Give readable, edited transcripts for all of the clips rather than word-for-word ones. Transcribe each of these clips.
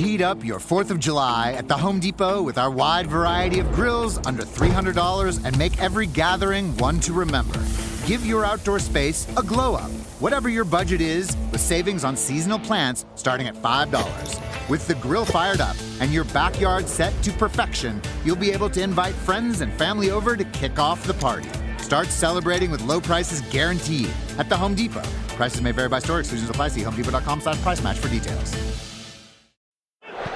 Heat up your 4th of July at the Home Depot with our wide variety of grills under $300 and make every gathering one to remember. Give your outdoor space a glow up, whatever your budget is, with savings on seasonal plants starting at $5. With the grill fired up and your backyard set to perfection, you'll be able to invite friends and family over to kick off the party. Start celebrating with low prices guaranteed at the Home Depot. Prices may vary by store. Exclusions apply. See homedepot.com/price match for details.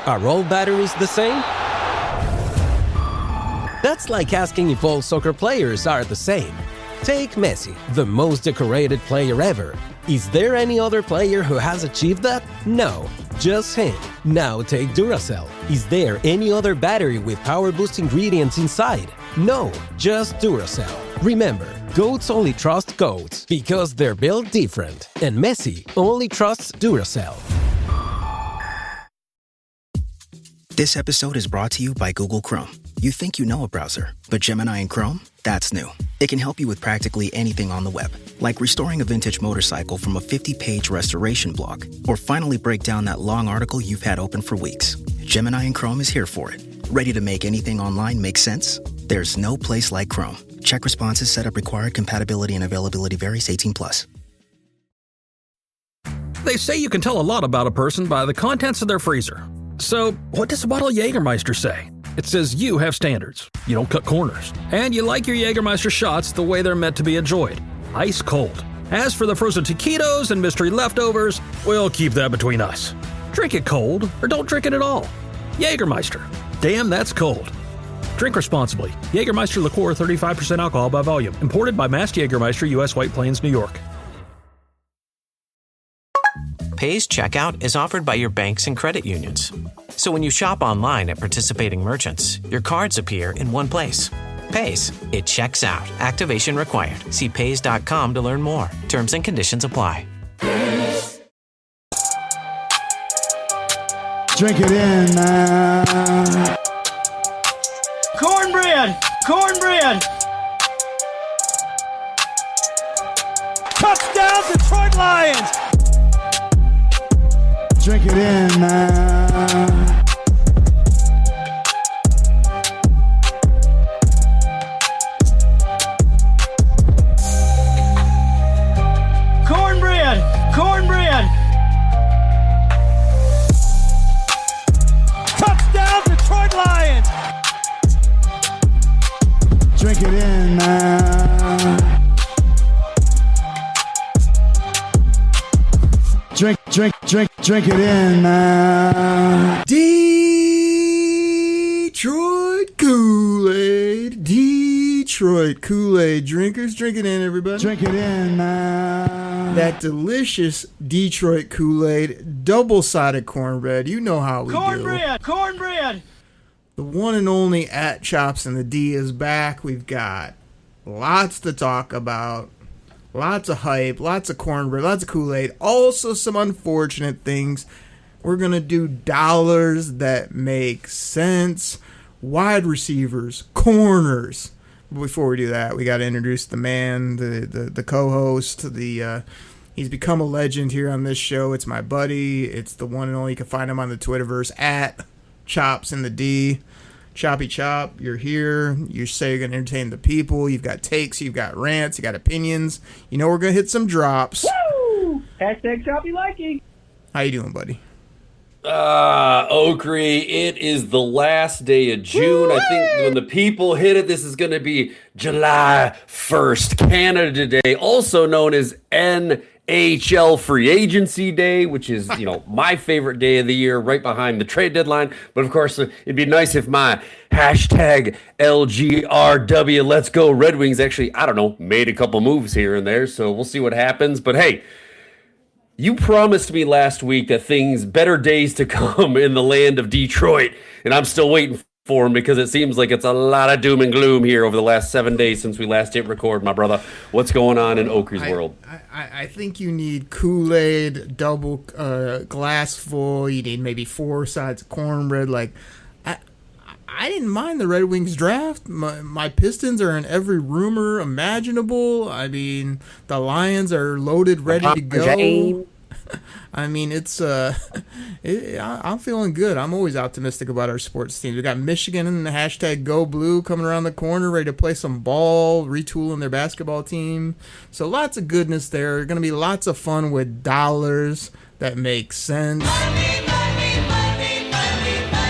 Are all batteries the same? That's like asking if all soccer players are the same. Take Messi, the most decorated player ever. Is there any other player who has achieved that? No, just him. Now take Duracell. Is there any other battery with power boost ingredients inside? No, just Duracell. Remember, goats only trust goats because they're built different. And Messi only trusts Duracell. This episode is brought to you by Google Chrome. You think you know a browser, but Gemini and Chrome? That's new. It can help you with practically anything on the web, like restoring a vintage motorcycle from a 50-page restoration blog, or finally break down that long article you've had open for weeks. Gemini and Chrome is here for it. Ready to make anything online make sense? There's no place like Chrome. Check responses, setup required, compatibility and availability varies, 18+. They say you can tell a lot about a person by the contents of their freezer. So, what does a bottle of Jägermeister say? It says you have standards, you don't cut corners, and you like your Jägermeister shots the way they're meant to be enjoyed, ice cold. As for the frozen taquitos and mystery leftovers, we'll keep that between us. Drink it cold, or don't drink it at all. Jägermeister. Damn, that's cold. Drink responsibly. Jägermeister liqueur, 35% alcohol by volume. Imported by Mast Jägermeister, U.S. White Plains, New York. Pay's checkout is offered by your banks and credit unions. So when you shop online at participating merchants, your cards appear in one place. Pay's. It checks out. Activation required. See Pays.com to learn more. Terms and conditions apply. Drink it in, man. Cornbread! Cornbread! Touchdown, Detroit Lions! Drink it in, man. Cornbread! Cornbread! Touchdown, Detroit Lions! Drink it in, man. Drink it in, man. Detroit Koolaid. Detroit Koolaid drinkers. Drink it in, everybody. Drink it in, man. That delicious Detroit Koolaid, double-sided cornbread. You know how we do. Cornbread! Cornbread! The one and only at Chops and the D is back. We've got lots to talk about. Lots of hype, lots of cornbread, lots of Kool-Aid. Also some unfortunate things. We're going to do dollars that make sense. Wide receivers, corners. Before we do that, we got to introduce the man, the co-host. He's become a legend here on this show. It's my buddy. It's the one and only. You can find him on the Twitterverse at Chops and the D. Choppy Chop, you're here. You say you're going to entertain the people. You've got takes, you've got rants, you got opinions. You know we're going to hit some drops. Woo! Hashtag Choppy Liking. How you doing, buddy? Oakrey, it is the last day of June. Woo-wee! I think when the people hit it, this is going to be July 1st, Canada Day, also known as NHL Free Agency Day, which is, my favorite day of the year, right behind the trade deadline. But of course, it'd be nice if my hashtag LGRW Let's Go Red Wings actually, made a couple moves here and there. So we'll see what happens. But hey, you promised me last week that better days to come in the land of Detroit. And I'm still waiting for them because it seems like it's a lot of doom and gloom here over the last 7 days since we last hit record, my brother. What's going on in Oakrey's world? I think you need Kool-Aid, double glass full. You need maybe 4 sides of cornbread. I didn't mind the Red Wings draft. My Pistons are in every rumor imaginable. I mean, the Lions are loaded, ready to go. I mean, I'm feeling good. I'm always optimistic about our sports teams. We got Michigan and the hashtag Go Blue coming around the corner, ready to play some ball, retooling their basketball team. So lots of goodness there. Going to be lots of fun with dollars that make sense. Money, money, money, money, money.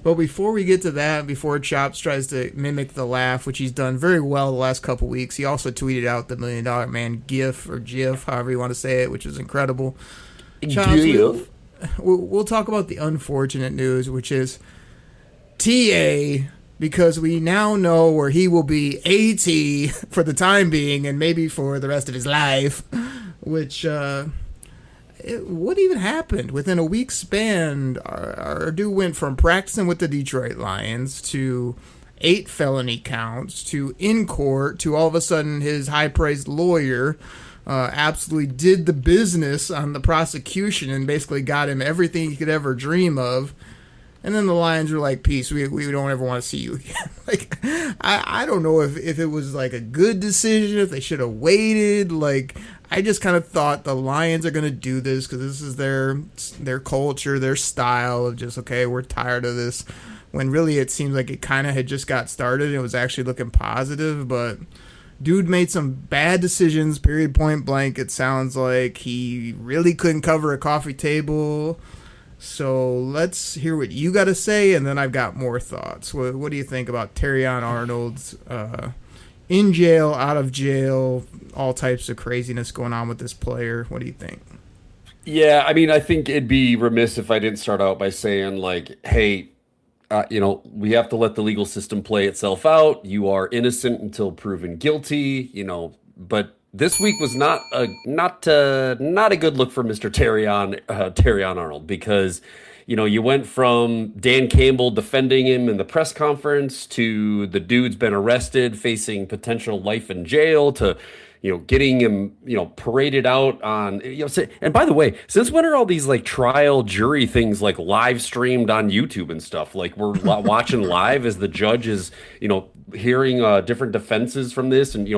But before we get to that, before Chops tries to mimic the laugh, which he's done very well the last couple weeks, he also tweeted out the $1 Million Man GIF, or GIF, however you want to say it, which is incredible. Chops, we'll talk about the unfortunate news, which is TA, because we now know where he will be AT for the time being, and maybe for the rest of his life, which... what even happened? Within a week span, our dude went from practicing with the Detroit Lions to 8 felony counts to in court to all of a sudden his high-priced lawyer absolutely did the business on the prosecution and basically got him everything he could ever dream of. And then the Lions were like, peace, we don't ever want to see you again. Like, I don't know if it was like a good decision, if they should have waited. Like, I just kind of thought the Lions are going to do this because this is their culture, their style of just, okay, we're tired of this. When really it seems like it kind of had just got started and it was actually looking positive. But dude made some bad decisions, period, point blank. It sounds like he really couldn't cover a coffee table. So let's hear what you got to say, and then I've got more thoughts. What do you think about Terrion Arnold's in jail, out of jail, all types of craziness going on with this player? What do you think? Yeah, I mean, I think it'd be remiss if I didn't start out by saying, like, hey, we have to let the legal system play itself out. You are innocent until proven guilty, but this week was not a good look for Mr. Terrion Arnold, because you went from Dan Campbell defending him in the press conference to the dude's been arrested facing potential life in jail to getting him paraded out on and by the way, since when are all these like trial jury things like live streamed on YouTube and stuff? Like we're watching live as the judge is hearing different defenses from this, and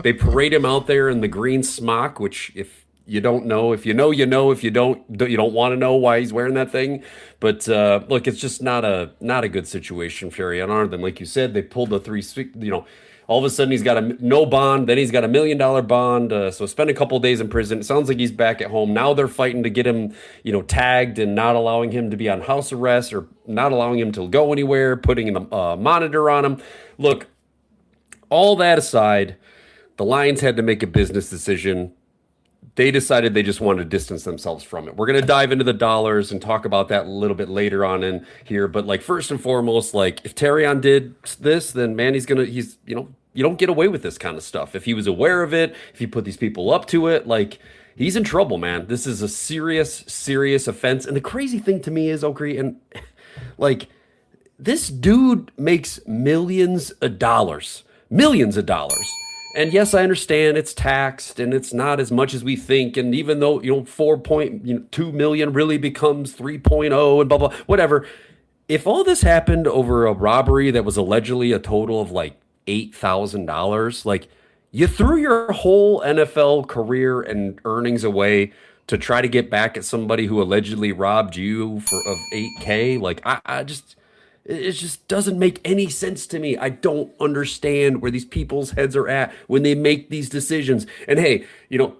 they parade him out there in the green smock, which if you don't know, if you know, if you don't want to know why he's wearing that thing. But look, it's just not a good situation for Terrion Arnold. And like you said, they pulled the all of a sudden he's got no bond, then he's got $1 million bond, so spend a couple of days in prison. It sounds like he's back at home. Now they're fighting to get him, tagged and not allowing him to be on house arrest or not allowing him to go anywhere, putting a monitor on him. Look, all that aside, the Lions had to make a business decision. They decided they just wanted to distance themselves from it. We're going to dive into the dollars and talk about that a little bit later on in here. But like first and foremost, like if Terrion did this, then man, you don't get away with this kind of stuff. If he was aware of it, if he put these people up to it, like he's in trouble, man. This is a serious, serious offense. And the crazy thing to me is, Okri, and like this dude makes millions of dollars. And yes, I understand it's taxed and it's not as much as we think. And even though, 4.2 million really becomes 3.0 and blah, blah, whatever. If all this happened over a robbery that was allegedly a total of like $8,000, like you threw your whole NFL career and earnings away to try to get back at somebody who allegedly robbed you of $8K. Like it just doesn't make any sense to me. I don't understand where these people's heads are at when they make these decisions. And hey,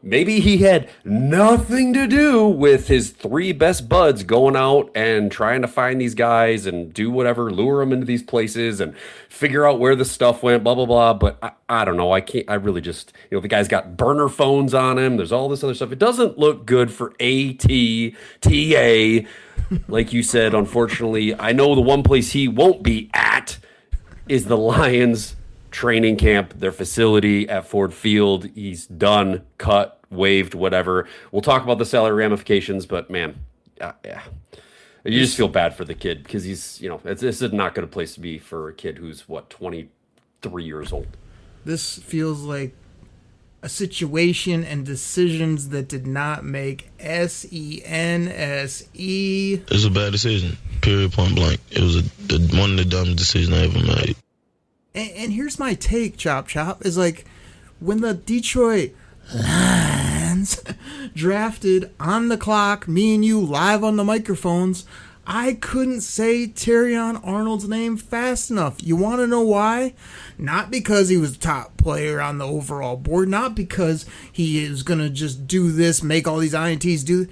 maybe he had nothing to do with his 3 best buds going out and trying to find these guys and do whatever, lure them into these places and figure out where the stuff went, blah, blah, blah. But I don't know. I really just, the guy's got burner phones on him. There's all this other stuff. It doesn't look good for TA. Like you said, unfortunately, I know the one place he won't be at is the Lions training camp, their facility at Ford Field. He's done, cut, waived, whatever. We'll talk about the salary ramifications, but man, yeah. You just feel bad for the kid because he's, this is not good a place to be for a kid who's 23 years old. This feels like a situation and decisions that did not make sense. It's a bad decision, period, point blank. It was one of the dumbest decisions I ever made. And here's my take, Chop, is like, when the Detroit Lions drafted on the clock, me and you live on the microphones, I couldn't say Terrion Arnold's name fast enough. You want to know why? Not because he was the top player on the overall board, not because he is going to just do this, make all these INTs do.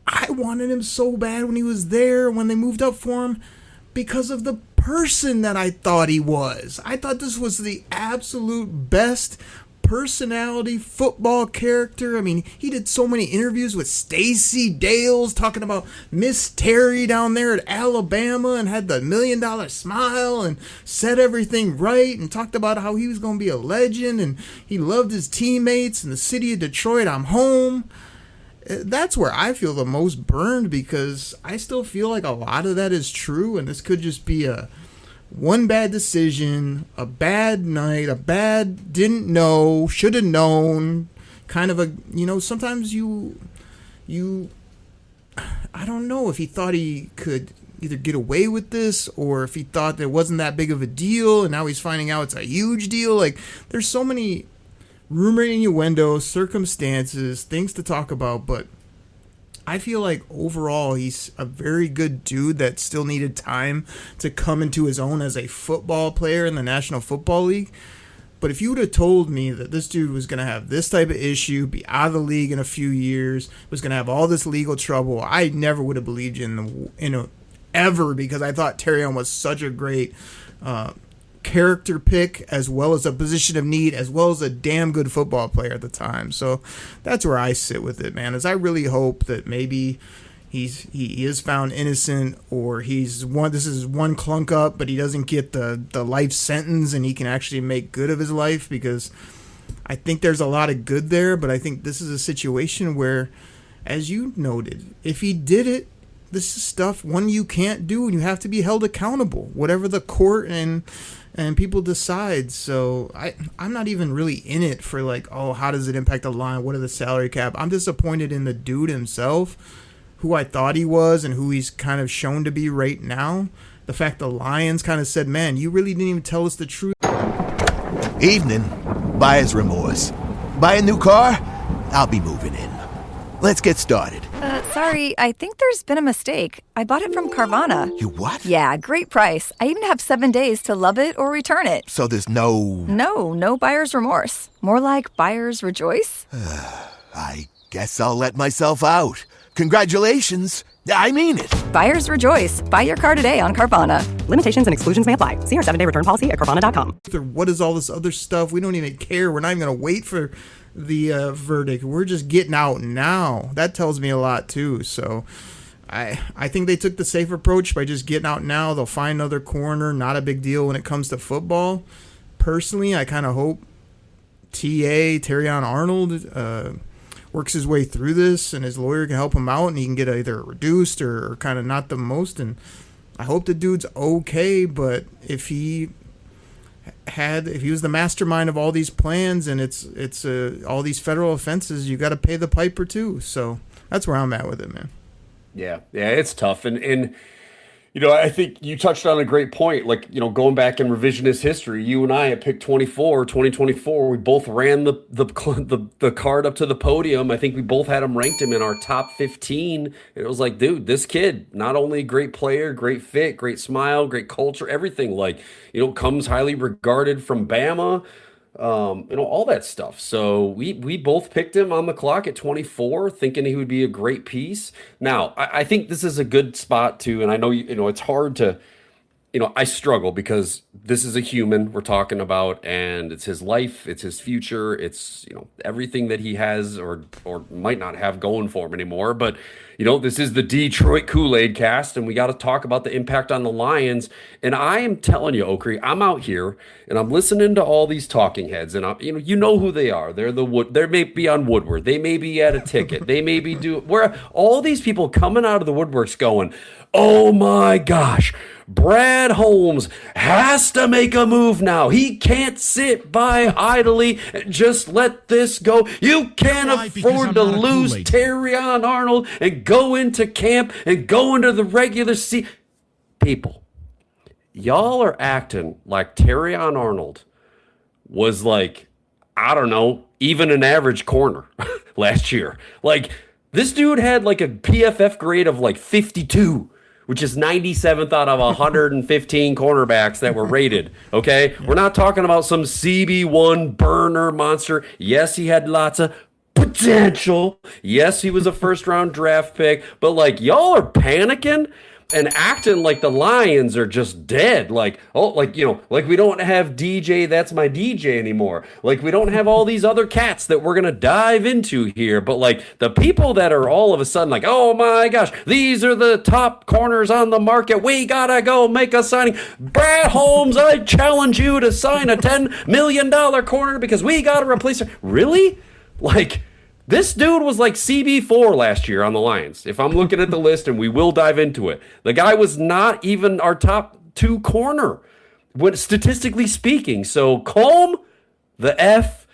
I wanted him so bad when he was there, when they moved up for him, because of the person that I thought he was. I thought this was the absolute best personality football character. I mean, he did so many interviews with Stacey Dales talking about Miss Terry down there at Alabama and had the $1 million smile and said everything right and talked about how he was going to be a legend and he loved his teammates and the city of Detroit. I'm home. That's where I feel the most burned, because I still feel like a lot of that is true, and this could just be a one bad decision, a bad night, a bad didn't know, should have known, kind of a, sometimes you, I don't know if he thought he could either get away with this or if he thought it wasn't that big of a deal and now he's finding out it's a huge deal. Like, there's so many rumor innuendos, circumstances, things to talk about, but I feel like overall he's a very good dude that still needed time to come into his own as a football player in the National Football League. But if you would have told me that this dude was going to have this type of issue, be out of the league in a few years, was going to have all this legal trouble, I never would have believed you ever, because I thought Terrion was such a great character pick, as well as a position of need, as well as a damn good football player at the time. So that's where I sit with it, man, is I really hope that maybe he is found innocent, or this is one clunk up, but he doesn't get the life sentence and he can actually make good of his life, because I think there's a lot of good there, but I think this is a situation where, as you noted, if he did it, this is stuff you can't do, and you have to be held accountable, whatever the court and people decide. So I'm not even really in it for like, oh, how does it impact the line? What are the salary cap? I'm disappointed in the dude himself, who I thought he was and who he's kind of shown to be right now. The fact the Lions kind of said, man, you really didn't even tell us the truth. Evening. Buyer's remorse. Buy a new car? I'll be moving in. Let's get started. Sorry, I think there's been a mistake. I bought it from Carvana. You what? Yeah, great price. I even have 7 days to love it or return it. So there's no... No buyer's remorse. More like buyer's rejoice. I guess I'll let myself out. Congratulations. I mean it. Buyer's rejoice. Buy your car today on Carvana. Limitations and exclusions may apply. See our 7-day return policy at Carvana.com. What is all this other stuff? We don't even care. We're not even going to wait for the verdict. We're just getting out now. That tells me a lot too. So I think they took the safe approach by just getting out now. They'll find another coroner. Not a big deal when it comes to football. Personally, I kind of hope Terrion Arnold works his way through this and his lawyer can help him out and he can get either reduced or kind of not the most. And I hope the dude's okay, but if he was the mastermind of all these plans and it's all these federal offenses, you got to pay the piper too. So that's where I'm at with it, man. Yeah, it's tough. And I think you touched on a great point. Like, going back in revisionist history, you and I at pick 2024, we both ran the card up to the podium. I think we both had ranked him in our top 15. And it was like, dude, this kid, not only a great player, great fit, great smile, great culture, everything, comes highly regarded from Bama. All that stuff. So we both picked him on the clock at 24, thinking he would be a great piece. Now, I think this is a good spot to, and I know, it's hard to, I struggle because this is a human we're talking about and it's his life, it's his future, it's, everything that he has or might not have going for him anymore. But, this is the Detroit Koolaid Cast and we got to talk about the impact on the Lions. And I am telling you, Okri, I'm out here and I'm listening to all these talking heads and you know who they are. They may be on Woodward. They may be at a ticket. They may be where all these people coming out of the woodworks going, oh my gosh, Brad Holmes has to make a move now. He can't sit by idly and just let this go. You can't afford to lose Terrion Arnold and go into camp and go into the regular season. People, y'all are acting like Terrion Arnold was like I don't know, even an average corner last year. Like, this dude had like a PFF grade of like 52, which is 97th out of 115 cornerbacks that were rated, okay? We're not talking about some CB1 burner monster. Yes, he had lots of potential. Yes, he was a first-round draft pick. But, like, y'all are panicking and acting like the Lions are just dead. Like, oh, like, you know, like we don't have DJ, that's my DJ anymore. Like, we don't have all these other cats that we're going to dive into here. But, like, the people that are all of a sudden like, oh, my gosh, these are the top corners on the market. We got to go make a signing. Brad Holmes, I challenge you to sign a $10 million corner because we got to replace her. Really? Like, this dude was like CB4 last year on the Lions. If I'm looking at the list, and we will dive into it, the guy was not even our top 2 corner, when statistically speaking. So calm the F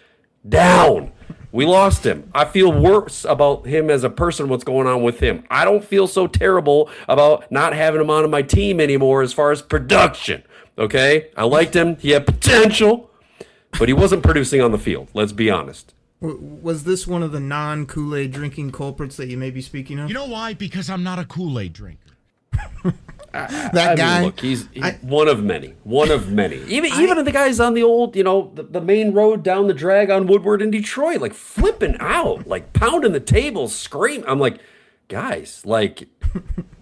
down. We lost him. I feel worse about him as a person, what's going on with him. I don't feel so terrible about not having him on my team anymore as far as production. Okay? I liked him. He had potential, but he wasn't producing on the field. Let's be honest. Was this one of the non-Kool-Aid drinking culprits that you may be speaking of? You know why? Because I'm not a Kool-Aid drinker. That guy. Mean, look, he's one of many. One of many. Even the guys on the old, you know, the main road down the drag on Woodward in Detroit, like flipping out, like pounding the table, screaming. I'm like, guys, like,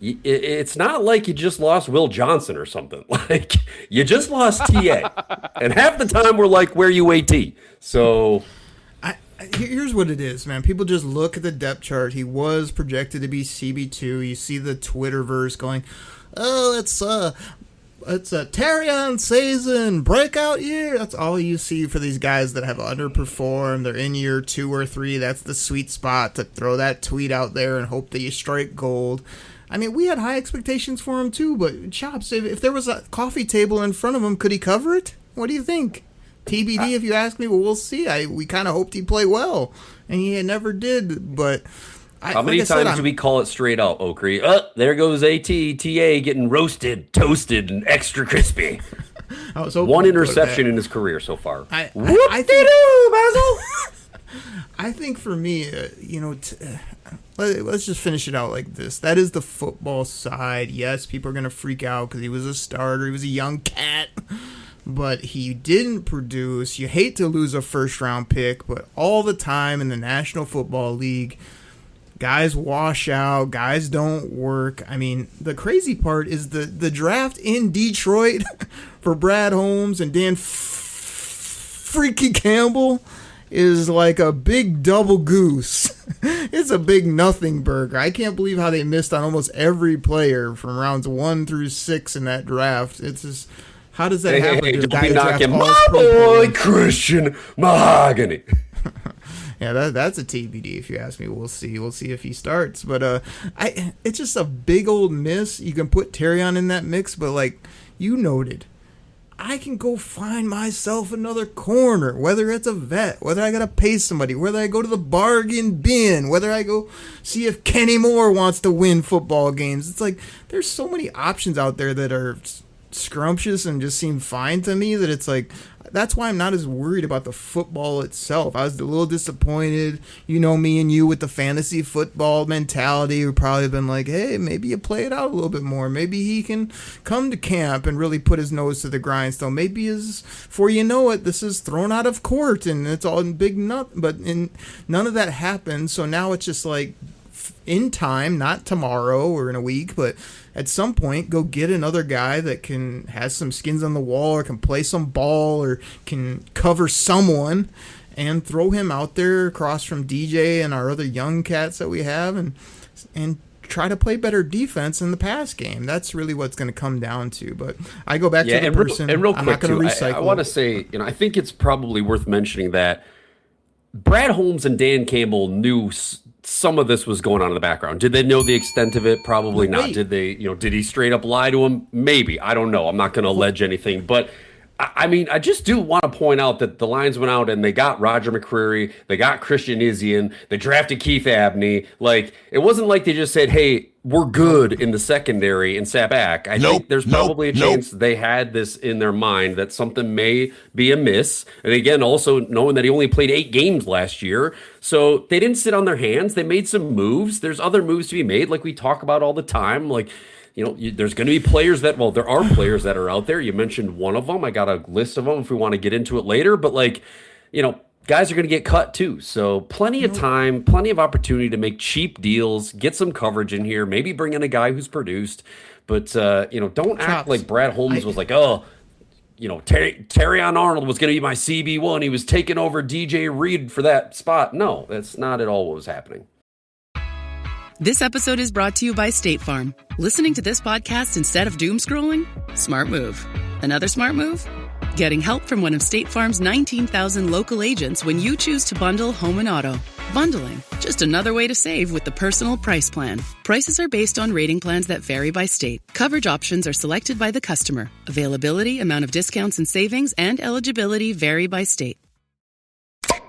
it's not like you just lost Will Johnson or something. Like, you just lost TA. And half the time we're like, where you AT? So... Here's what it is, man. People just look at the depth chart. He was projected to be CB2. You see the Twitterverse going, oh, it's a Terrion season, breakout year. That's all you see for these guys that have underperformed. They're in year 2 or 3. That's the sweet spot to throw that tweet out there and hope that you strike gold. I mean, we had high expectations for him too, but Chops, if there was a coffee table in front of him, could he cover it? What do you think? TBD, if you ask me. Well, we'll see. We kind of hoped he'd play well, and he never did. But how many times do we call it straight out, Okrie? There goes TA getting roasted, toasted, and extra crispy. One interception in his career so far. I think for me, let's just finish it out like this. That is the football side. Yes, people are going to freak out because he was a starter. He was a young cat. But he didn't produce. You hate to lose a first-round pick, but all the time in the National Football League, guys wash out, guys don't work. I mean, the crazy part is the draft in Detroit for Brad Holmes and Dan Freaky Campbell is like a big double goose. It's a big nothing burger. I can't believe how they missed on almost every player from rounds 1 through 6 in that draft. It's just... How does that happen? Hey, don't be knocking my boy Christian Mahogany. Yeah, that's a TBD if you ask me. We'll see. We'll see if he starts. But it's just a big old miss. You can put Terrion in that mix, but like you noted, I can go find myself another corner, whether it's a vet, whether I got to pay somebody, whether I go to the bargain bin, whether I go see if Kenny Moore wants to win football games. It's like there's so many options out there that are scrumptious and just seem fine to me that it's like that's why I'm not as worried about the football itself. I was a little disappointed, you know, me and you with the fantasy football mentality. We've probably been like, hey, maybe you play it out a little bit more. Maybe he can come to camp and really put his nose to the grindstone. Maybe before you know it, this is thrown out of court and it's all in big nut. But none of that happened. So now it's just like in time, not tomorrow or in a week, but at some point, go get another guy that has some skins on the wall or can play some ball or can cover someone and throw him out there across from DJ and our other young cats that we have and try to play better defense in the pass game. That's really what's going to come down to. But I go back to the person. And real I'm quick, not going to recycle. I want to say, I think it's probably worth mentioning that Brad Holmes and Dan Campbell knew some of this was going on in the background. Did they know the extent of it? Probably not. Did they, did he straight up lie to him? Maybe. I don't know. I'm not going to allege anything. But I mean, I just do want to point out that the Lions went out and they got Roger McCreary, they got Christian Izian, they drafted Keith Abney. Like, it wasn't like they just said, hey, we're good in the secondary and sat back. I think there's probably a chance they had this in their mind that something may be amiss. And again, also knowing that he only played 8 games last year. So they didn't sit on their hands. They made some moves. There's other moves to be made, like we talk about all the time. Like, you know, there's going to be players that, well, there are players that are out there. You mentioned one of them. I got a list of them if we want to get into it later. But, like, you know, guys are going to get cut too. So plenty of time, plenty of opportunity to make cheap deals, get some coverage in here, maybe bring in a guy who's produced. But, you know, don't act like Brad Holmes was like, oh, you know, Terrion Arnold was going to be my CB1. He was taking over DJ Reed for that spot. No, that's not at all what was happening. This episode is brought to you by State Farm. Listening to this podcast instead of doom scrolling? Smart move. Another smart move? Getting help from one of State Farm's 19,000 local agents when you choose to bundle home and auto. Bundling, just another way to save with the Personal Price Plan. Prices are based on rating plans that vary by state. Coverage options are selected by the customer. Availability, amount of discounts and savings, and eligibility vary by state.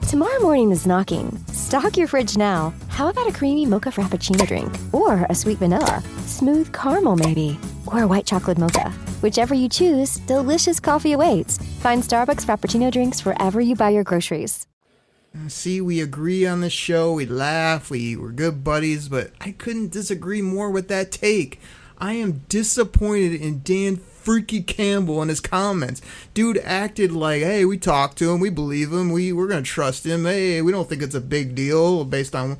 Tomorrow morning is knocking. Stock your fridge now. How about a creamy mocha frappuccino drink? Or a sweet vanilla? Smooth caramel maybe? Or a white chocolate mocha? Whichever you choose, delicious coffee awaits. Find Starbucks Frappuccino drinks wherever you buy your groceries. See, we agree on the show. We laugh. We're good buddies. But I couldn't disagree more with that take. I am disappointed in Dan Freaky Campbell and his comments. Dude acted like, hey, we talked to him, we believe him, we're going to trust him, hey, we don't think it's a big deal based on...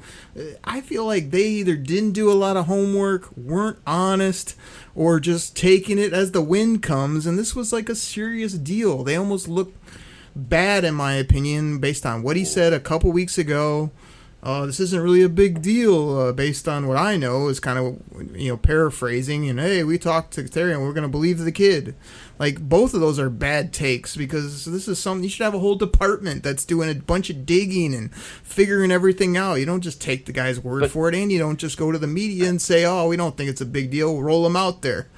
I feel like they either didn't do a lot of homework, weren't honest, or just taking it as the wind comes, and this was like a serious deal. They almost looked bad, in my opinion, based on what he said a couple weeks ago. This isn't really a big deal based on what I know is kind of, you know, paraphrasing. And, hey, we talked to Terry and we're going to believe the kid. Like, both of those are bad takes because this is something, you should have a whole department that's doing a bunch of digging and figuring everything out. You don't just take the guy's word for it, and you don't just go to the media and say, oh, we don't think it's a big deal. We'll roll him out there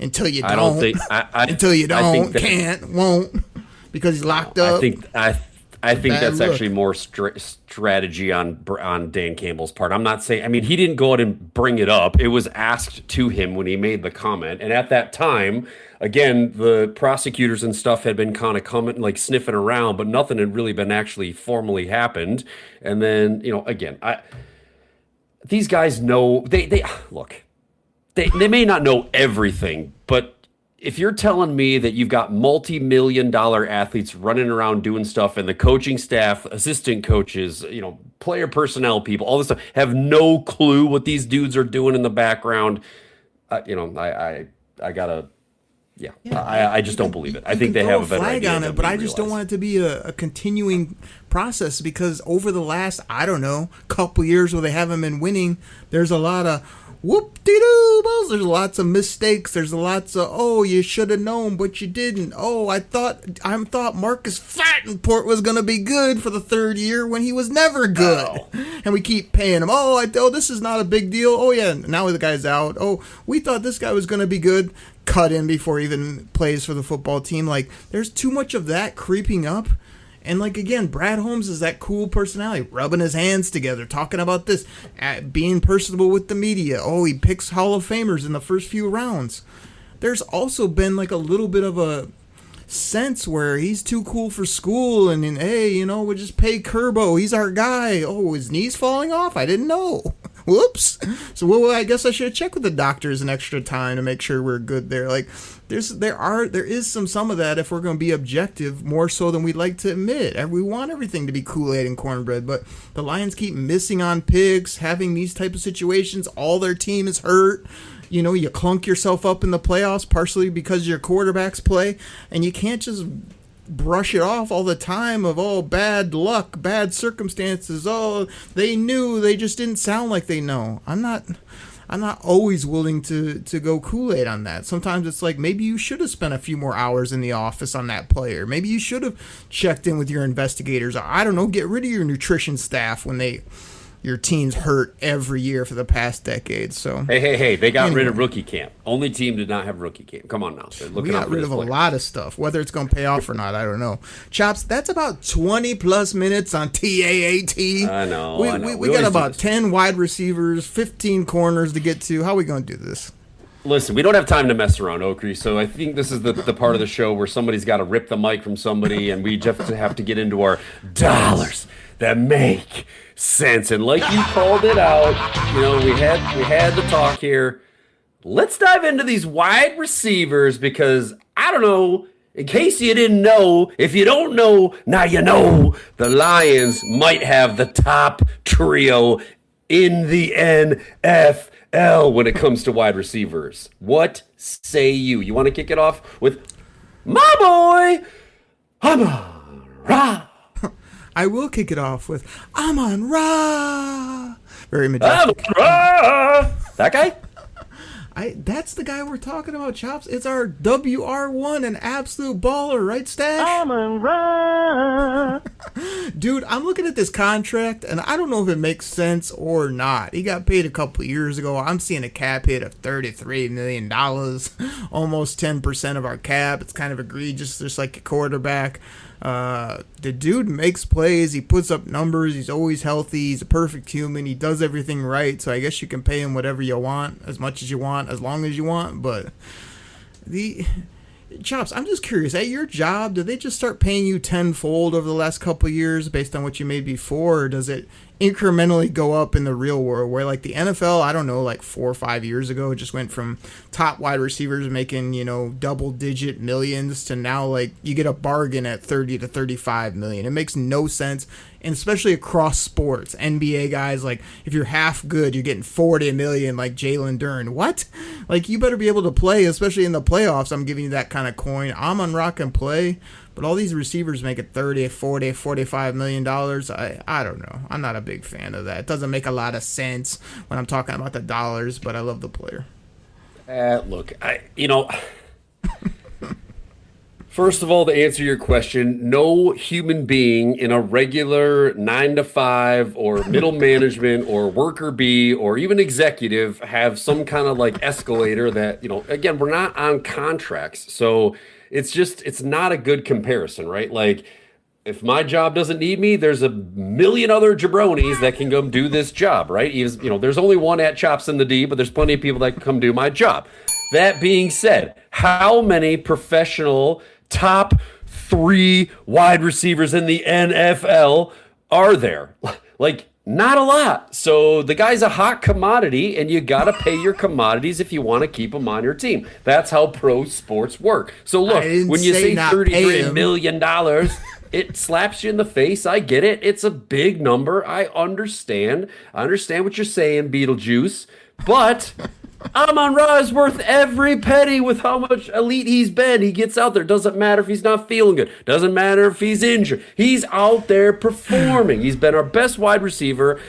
until you don't. I don't think, until you don't, can't, won't, because he's locked up. I think that's actually more strategy on Dan Campbell's part. I'm not saying, I mean, he didn't go out and bring it up. It was asked to him when he made the comment. And at that time, again, the prosecutors and stuff had been kind of coming, like sniffing around, but nothing had really been actually formally happened. And then, you know, again, these guys know, they look, they may not know everything, but if you're telling me that you've got multi-million-dollar athletes running around doing stuff and the coaching staff, assistant coaches, you know, player personnel people, all this stuff, have no clue what these dudes are doing in the background, you know, I gotta, I just don't believe it. I think they have a better idea on it, but I just don't want it to be a continuing process because over the last, I don't know, couple years where they haven't been winning, there's a lot of whoop-de-doo, there's lots of mistakes. There's lots of, oh, you should have known, but you didn't. Oh, I thought Marcus Fattenport was going to be good for the third year when he was never good. Oh. And we keep paying him. Oh, this is not a big deal. Oh, yeah, now the guy's out. Oh, we thought this guy was going to be good. Cut him before he even plays for the football team. Like, there's too much of that creeping up. And, like, again, Brad Holmes is that cool personality, rubbing his hands together, talking about this, being personable with the media. Oh, he picks Hall of Famers in the first few rounds. There's also been, like, a little bit of a sense where he's too cool for school, and hey, you know, we'll just pay Kerbo. He's our guy. Oh, his knee's falling off? I didn't know. Whoops. So, well, I guess I should have checked with the doctors an extra time to make sure we're good there. Like, there is some of that if we're going to be objective, more so than we'd like to admit. We want everything to be Kool-Aid and cornbread, but the Lions keep missing on picks, having these type of situations. All their team is hurt. You know, you clunk yourself up in the playoffs partially because your quarterbacks play, and you can't just brush it off all the time of, oh, bad luck, bad circumstances, oh, they knew, they just didn't sound like they know. I'm not always willing to go Kool-Aid on that. Sometimes it's like, maybe you should have spent a few more hours in the office on that player. Maybe you should have checked in with your investigators. I don't know, get rid of your nutrition staff when they your team's hurt every year for the past decade. So hey, they got rid of rookie camp. Only team did not have rookie camp. Come on now. We got rid of a lot of stuff. Whether it's going to pay off or not, I don't know. Chops, that's about 20 plus minutes on TAAT. I know. We got about 10 wide receivers, 15 corners to get to. How are we going to do this? Listen, we don't have time to mess around, Okri, so I think this is the part of the show where somebody's got to rip the mic from somebody, and we just have to get into our dollars that make sense. And like you called it out, we had the talk here. Let's dive into these wide receivers because, I don't know, in case you didn't know, if you don't know, now you know, the Lions might have the top trio in the NFL. When it comes to wide receivers. What say you? You want to kick it off with my boy, Amon-Ra? I will kick it off with Amon-Ra. Very majestic. Amon-Ra! That guy? That's the guy we're talking about, Chops. It's our WR1, an absolute baller, right, Stash? Amon-Ra. Dude, I'm looking at this contract, and I don't know if it makes sense or not. He got paid a couple years ago. I'm seeing a cap hit of $33 million, almost 10% of our cap. It's kind of egregious, just like a quarterback. The dude makes plays. He puts up numbers. He's always healthy. He's a perfect human. He does everything right. So I guess you can pay him whatever you want, as much as you want, as long as you want. But Chops, I'm just curious. At your job, did they just start paying you tenfold over the last couple of years based on what you made before, or does it incrementally go up in the real world where, like, the NFL, I don't know, like 4 or 5 years ago, it just went from top wide receivers making, double-digit millions to now, like, you get a bargain at 30 to 35 million. It makes no sense, and especially across sports. NBA guys, like, if you're half good, you're getting 40 million like Jalen Duren. What? Like, you better be able to play, especially in the playoffs. I'm giving you that kind of coin. Amon-Ra can play, but all these receivers make it 30, 40, 45 million dollars. I don't know. I'm not a big fan of that. It doesn't make a lot of sense when I'm talking about the dollars, but I love the player. Look, first of all, to answer your question, no human being in a regular 9 to 5 or middle management or worker bee or even executive have some kind of like escalator that, again, we're not on contracts. So it's not a good comparison, right? Like, if my job doesn't need me, there's a million other jabronis that can come do this job, right? There's only one at Chops in the D, but there's plenty of people that can come do my job. That being said, how many professional top 3 wide receivers in the NFL are there? Like, not a lot. So the guy's a hot commodity, and you got to pay your commodities if you want to keep them on your team. That's how pro sports work. So look, when you say $33 million, it slaps you in the face. I get it. It's a big number. I understand. I understand what you're saying, Beetlejuice. But Amon-Ra is worth every penny with how much elite he's been. He gets out there. Doesn't matter if he's not feeling good. Doesn't matter if he's injured. He's out there performing. He's been our best wide receiver.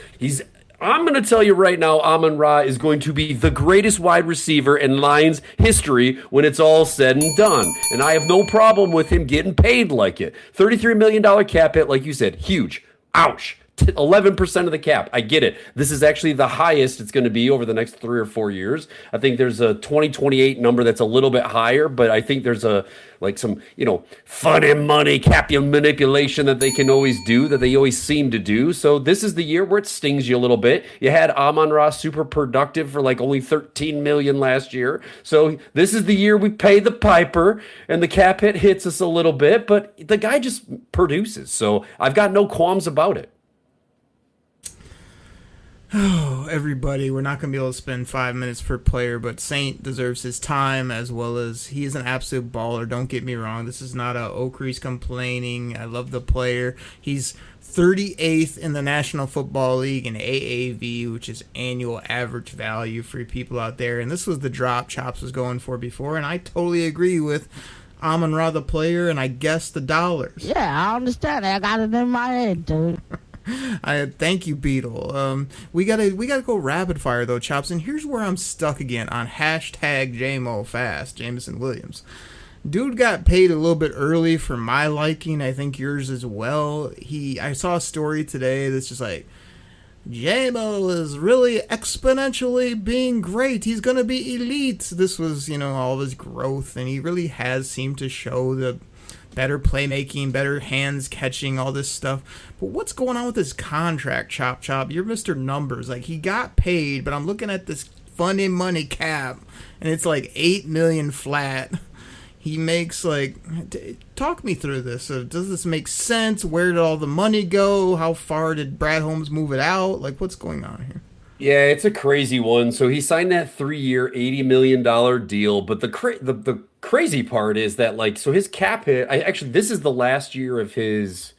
I'm going to tell you right now, Amon-Ra is going to be the greatest wide receiver in Lions history when it's all said and done. And I have no problem with him getting paid like it. $33 million cap hit, like you said, huge. Ouch. 11% of the cap. I get it. This is actually the highest it's going to be over the next 3 or 4 years. I think there's a 2028 number that's a little bit higher, but I think there's some fun and money cap manipulation that they can always do, that they always seem to do. So this is the year where it stings you a little bit. You had Amon-Ra super productive for like only 13 million last year. So this is the year we pay the piper and the cap hit hits us a little bit, but the guy just produces. So I've got no qualms about it. Oh, everybody, we're not going to be able to spend 5 minutes per player, but Saint deserves his time, as well as he is an absolute baller. Don't get me wrong. This is not a Okri's complaining. I love the player. He's 38th in the National Football League in AAV, which is annual average value for people out there. And this was the drop Chops was going for before, and I totally agree with Amon-Ra, the player, and I guess the dollars. Yeah, I understand. I got it in my head, dude. Thank you, Beetle. We gotta go rapid fire though, Chops. And here's where I'm stuck again on hashtag JMOFast, Jameson Williams. Dude got paid a little bit early for my liking. I think yours as well. I saw a story today that's just like, J-Mo is really exponentially being great. He's going to be elite. This was, all of his growth, and he really has seemed to show the better playmaking, better hands catching, all this stuff. But what's going on with his contract, Chop Chop? You're Mr. Numbers. Like, he got paid, but I'm looking at this funny money cap, and it's like $8 million flat. He makes talk me through this. So does this make sense? Where did all the money go? How far did Brad Holmes move it out? Like, what's going on here? Yeah, it's a crazy one. So he signed that 3-year, $80 million deal. But the crazy part is that, so his cap hit, this is the last year of his,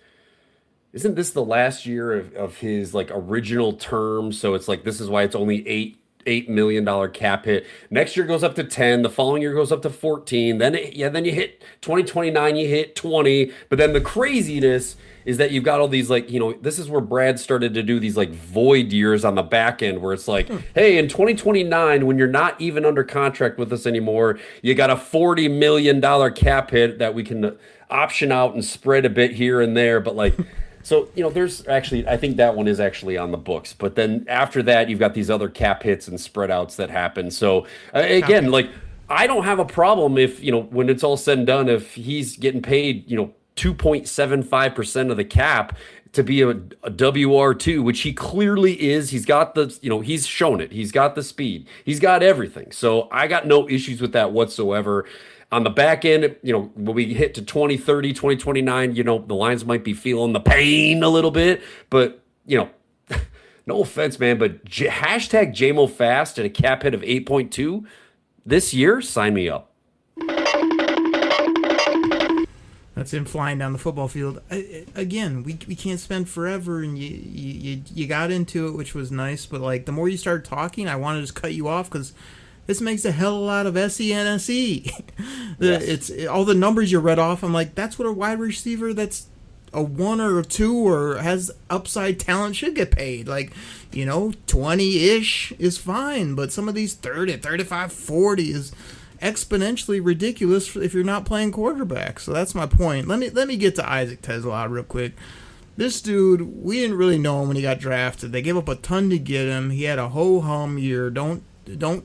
isn't this the last year of his, original term? So it's this is why it's only $8 million cap hit. Next year goes up to 10. The following year goes up to 14. Then you hit 2029, you hit 20. But then the craziness is that you've got all these this is where Brad started to do these void years on the back end where it's hey, in 2029, when you're not even under contract with us anymore, you got a $40 million cap hit that we can option out and spread a bit here and there. But so, there's actually, I think that one is actually on the books. But then after that, you've got these other cap hits and spread outs that happen. So again, I don't have a problem if, when it's all said and done, if he's getting paid, 2.75% of the cap to be a WR2, which he clearly is. He's got the, he's shown it. He's got the speed. He's got everything. So I got no issues with that whatsoever. On the back end, when we hit to 2030, 2029, the Lions might be feeling the pain a little bit. But, no offense, man, but hashtag JMO Fast at a cap hit of 8.2 this year, sign me up. That's him flying down the football field. Again, we can't spend forever, and you got into it, which was nice. But, the more you started talking, I wanted to just cut you off because this makes a hell of a lot of SENSE. Yes. It's all the numbers you read off. I'm like, that's what a wide receiver that's a 1 or a 2 or has upside talent should get paid. 20-ish is fine, but some of these 30, 35, 40 is exponentially ridiculous if you're not playing quarterback. So that's my point. Let me get to Isaac Tesla real quick. This dude, we didn't really know him when he got drafted. They gave up a ton to get him. He had a ho-hum year. Don't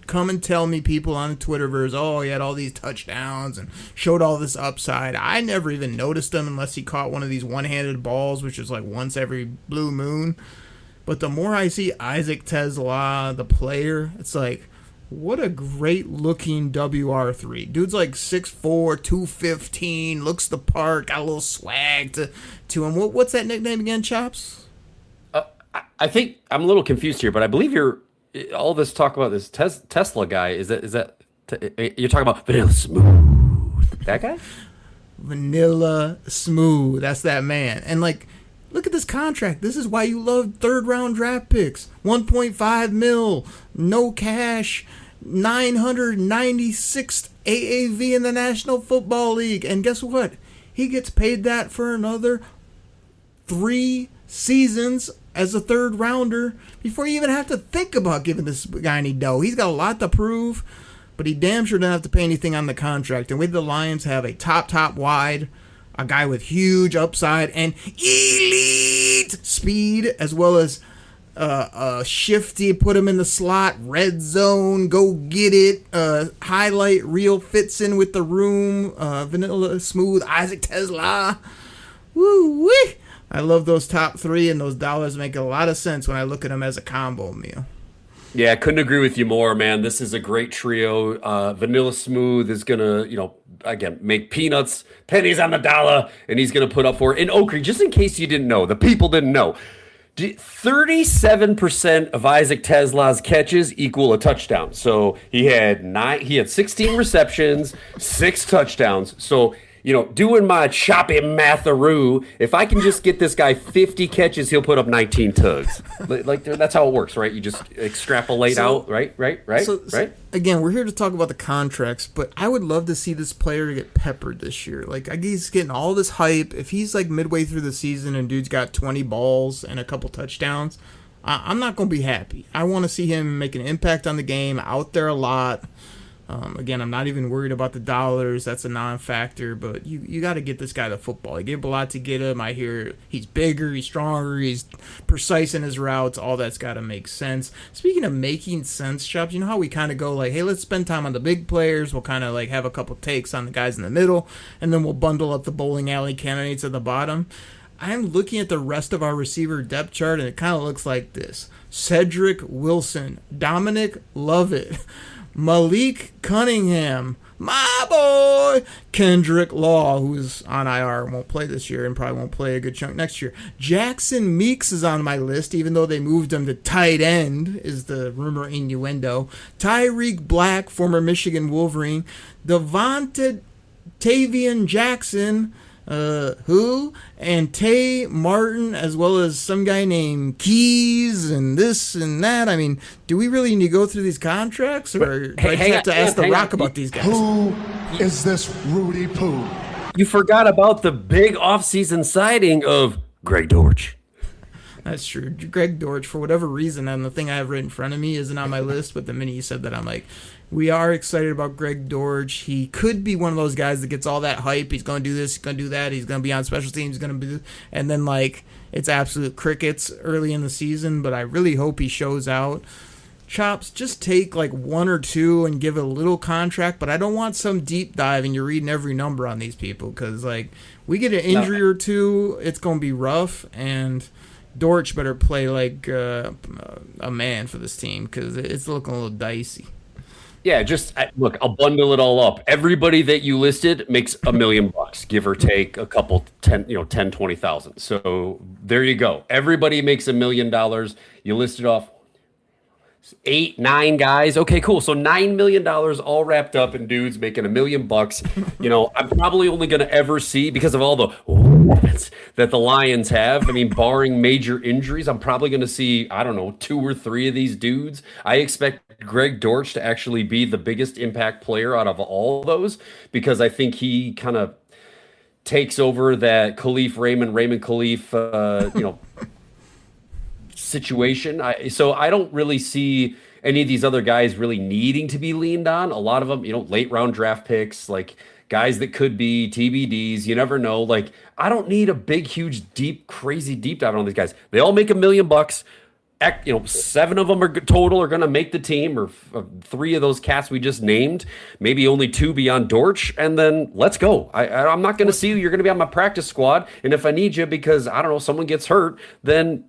come and tell me, people on Twitterverse, he had all these touchdowns and showed all this upside. I never even noticed him unless he caught one of these one-handed balls, which is once every blue moon. But the more I see Isaac Tesla, the player, it's what a great-looking WR3. Dude's 6'4", 215, looks the part, got a little swag to him. What's that nickname again, Chops? I think I'm a little confused here, but I believe all this talk about this Tesla guy, is that you're talking about Vanilla Smooth? That guy? Vanilla Smooth. That's that man. And look at this contract. This is why you love third-round draft picks. 1.5 mil, no cash, 996 AAV in the National Football League. And guess what? He gets paid that for another 3 seasons as a third rounder before you even have to think about giving this guy any dough. He's got a lot to prove, but he damn sure doesn't have to pay anything on the contract. And with the Lions have a top wide, a guy with huge upside and elite speed, as well as shifty, put him in the slot, red zone, go get it, highlight reel fits in with the room, Vanilla Smooth, Isaac Tesla. Woo-wee! I love those top 3, and those dollars make a lot of sense when I look at them as a combo meal. Yeah, I couldn't agree with you more, man. This is a great trio. Vanilla Smooth is going to, again, make pennies on the dollar, and he's going to put up for it. And Oakley, just in case you didn't know, the people didn't know, 37% of Isaac Tesla's catches equal a touchdown. So he had 16 receptions, 6 touchdowns. So doing my choppy matharoo, if I can just get this guy 50 catches, he'll put up 19 tugs. That's how it works, right? You just extrapolate out, right? So, again, we're here to talk about the contracts, but I would love to see this player get peppered this year. He's getting all this hype. If he's midway through the season and dude's got 20 balls and a couple touchdowns, I'm not going to be happy. I want to see him make an impact on the game, out there a lot. Again, I'm not even worried about the dollars. That's a non-factor, but you got to get this guy the football. I gave a lot to get him. I hear he's bigger, he's stronger, he's precise in his routes. All that's got to make sense. Speaking of making sense, Chops, you know how we kind of go like, hey, let's spend time on the big players. We'll kind of like have a couple takes on the guys in the middle, and then we'll bundle up the bowling alley candidates at the bottom. I'm looking at the rest of our receiver depth chart, and it kind of looks like this. Cedric Wilson, Dominic Lovett, Malik Cunningham, my boy, Kendrick Law, who's on IR, won't play this year and probably won't play a good chunk next year. Jackson Meeks is on my list, even though they moved him to tight end, is the rumor innuendo. Tyreek Black, former Michigan Wolverine. Devonta Tavian Jackson, and Tay Martin, as well as some guy named Keys and this and that. I mean, do we really need to go through these contracts, or do I just have to ask The Rock about these guys? Who is this Rudy Poo? You forgot about the big offseason signing of Greg Dortch. That's true. Greg Dortch, for whatever reason, and the thing I have right in front of me isn't on my list, but the minute you said that, I'm like, we are excited about Greg Dortch. He could be one of those guys that gets all that hype. He's going to do this, he's going to do that, he's going to be on special teams, he's going to be, and then, like, it's absolute crickets early in the season, but I really hope he shows out. Chops, just take, like, one or two and give it a little contract, but I don't want some deep dive and you're reading every number on these people, because, like, we get an injury or two, it's going to be rough, and Dortch better play like a man for this team, because it's looking a little dicey. Yeah, just look, I'll bundle it all up. Everybody that you listed makes $1 million, give or take a couple 20,000. So there you go. Everybody makes $1 million. You listed off 8, 9 guys. Okay, cool. So $9 million all wrapped up in dudes making $1 million. You know, I'm probably only going to ever see, because of all the weapons that the Lions have. I mean, barring major injuries, I'm probably going to see, I don't know, 2 or 3 of these dudes. I expect Greg Dortch to actually be the biggest impact player out of all those, because I think he kind of takes over that Raymond Khalif, situation. So I don't really see any of these other guys really needing to be leaned on. A lot of them, late round draft picks, like guys that could be TBDs. You never know. Like, I don't need a big, huge, crazy deep dive on these guys. They all make $1 million. 7 of them are going to make the team, or 3 of those cats we just named, maybe only 2 beyond Dortch, and then let's go. I'm not going to see you. You're going to be on my practice squad, and if I need you because, I don't know, someone gets hurt, then,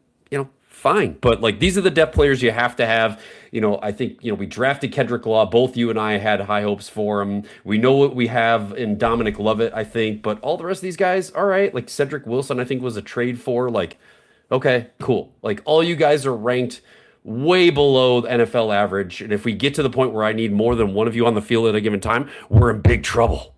fine. But, like, these are the depth players you have to have. I think, we drafted Kendrick Law. Both you and I had high hopes for him. We know what we have in Dominic Lovett, I think, but all the rest of these guys, all right. Like, Cedric Wilson, I think, was a trade for, like, okay, cool. Like, all you guys are ranked way below the NFL average. And if we get to the point where I need more than one of you on the field at a given time, we're in big trouble.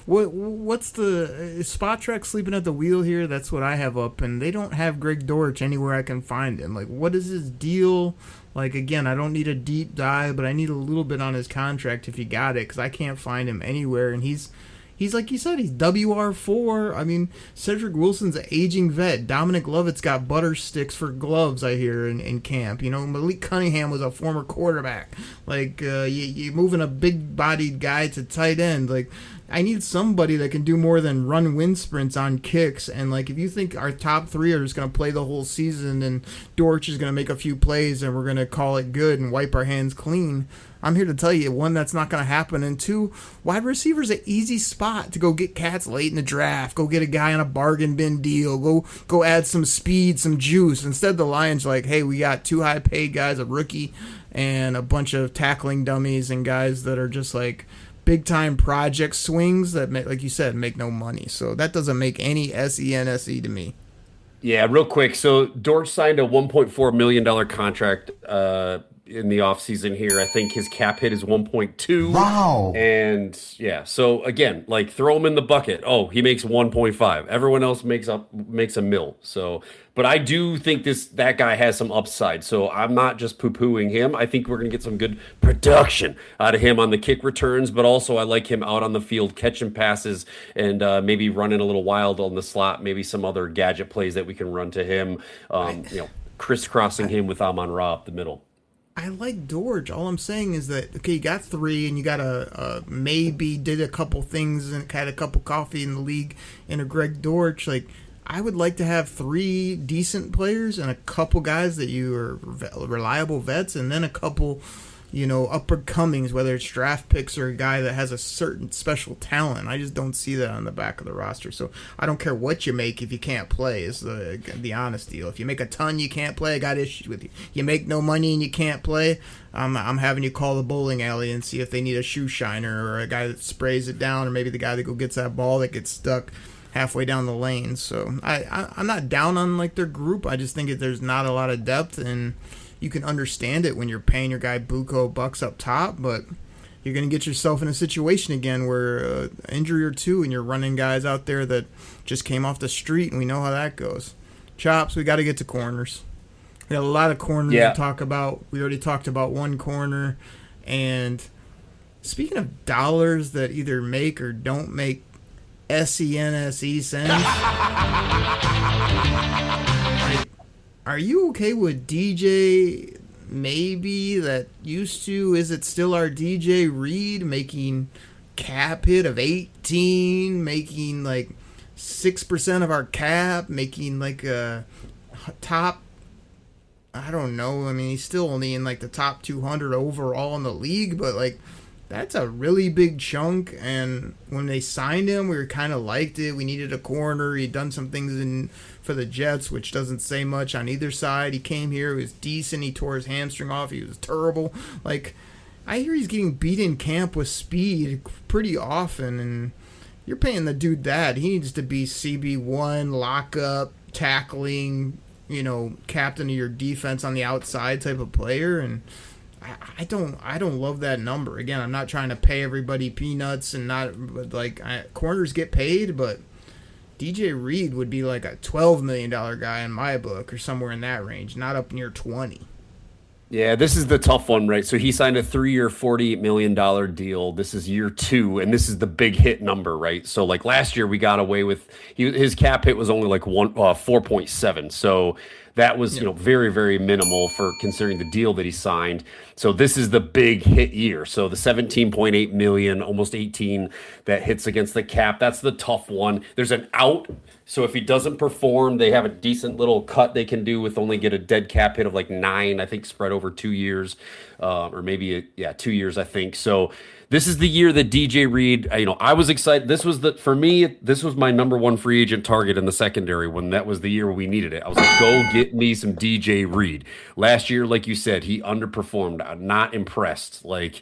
What's the Spot Track sleeping at the wheel here? That's what I have up, and they don't have Greg Dortch anywhere I can find him. Like, what is his deal? Like, again, I don't need a deep dive, but I need a little bit on his contract if you got it, because I can't find him anywhere, and he's like you said, he's WR4. I mean, Cedric Wilson's an aging vet. Dominic Lovett's got butter sticks for gloves, I hear, in camp. Malik Cunningham was a former quarterback. Like, you're moving a big-bodied guy to tight end. Like, I need somebody that can do more than run wind sprints on kicks. And, like, if you think our top 3 are just going to play the whole season and Dortch is going to make a few plays and we're going to call it good and wipe our hands clean, I'm here to tell you, 1, that's not going to happen, and 2, wide receiver's an easy spot to go get cats late in the draft, go get a guy on a bargain bin deal, go add some speed, some juice. Instead, the Lions are like, hey, we got 2 high-paid guys, a rookie, and a bunch of tackling dummies and guys that are just like big-time project swings that, like you said, make no money. So that doesn't make any SENSE to me. Yeah, real quick. So Dortch signed a $1.4 million contract in the offseason here. I think his cap hit is 1.2. Wow. And yeah, so again, like, throw him in the bucket. Oh, he makes 1.5. Everyone else makes $1 million. So, but I do think that guy has some upside. So I'm not just poo-pooing him. I think we're going to get some good production out of him on the kick returns, but also I like him out on the field catching passes and maybe running a little wild on the slot, maybe some other gadget plays that we can run to him, crisscrossing him with Amon-Ra up the middle. I I like Dortch. All I'm saying is that, okay, you got 3 and you got a maybe did a couple things and had a cup of coffee in the league and a Greg Dortch. Like, I would like to have 3 decent players and a couple guys that you are reliable vets, and then a couple, upward comings, whether it's draft picks or a guy that has a certain special talent. I just don't see that on the back of the roster. So I don't care what you make if you can't play, is the honest deal. If you make a ton, you can't play, I got issues with you. You make no money and you can't play, I'm having you call the bowling alley and see if they need a shoe shiner or a guy that sprays it down, or maybe the guy that gets that ball that gets stuck halfway down the lane. So I'm not down on like their group. I just think that there's not a lot of depth, and you can understand it when you're paying your guy buco bucks up top, but you're going to get yourself in a situation again where injury or two and you're running guys out there that just came off the street, and we know how that goes. Chops, we got to get to corners. We got a lot of corners to talk about. We already talked about one corner, and speaking of dollars that either make or don't make SENSE sense, are you okay with DJ maybe that used to, is it still our DJ Reed making cap hit of 18, making like 6% of our cap, making like a top, I don't know, I mean, he's still only in like the top 200 overall in the league, but like that's a really big chunk. And when they signed him, we kind of liked it. We needed a corner. He'd done some things for the Jets, which doesn't say much on either side. He came here, he was decent. He tore his hamstring off. He was terrible. Like, I hear he's getting beat in camp with speed pretty often, and you're paying the dude that. He needs to be CB1, lockup, tackling, captain of your defense on the outside type of player. And I don't love that number. Again, I'm not trying to pay everybody peanuts and corners get paid, but DJ Reed would be like a $12 million guy in my book, or somewhere in that range, not up near 20. Yeah, this is the tough one, right? So he signed a 3-year, $48 million deal. This is year 2, and this is the big hit number, right? So like last year, we got away with his cap hit was only like 4.7. So that was very, very minimal for considering the deal that he signed. So this is the big hit year. So the 17.8 million, almost 18, that hits against the cap. That's the tough one. There's an out. So if he doesn't perform, they have a decent little cut they can do with only get a dead cap hit of like 9, I think, spread over 2 years, or maybe 2 years, I think. So this is the year that DJ Reed, I was excited. For me, this was my number 1 free agent target in the secondary when that was the year we needed it. I was like, go get me some DJ Reed. Last year, like you said, he underperformed. I'm not impressed. Like,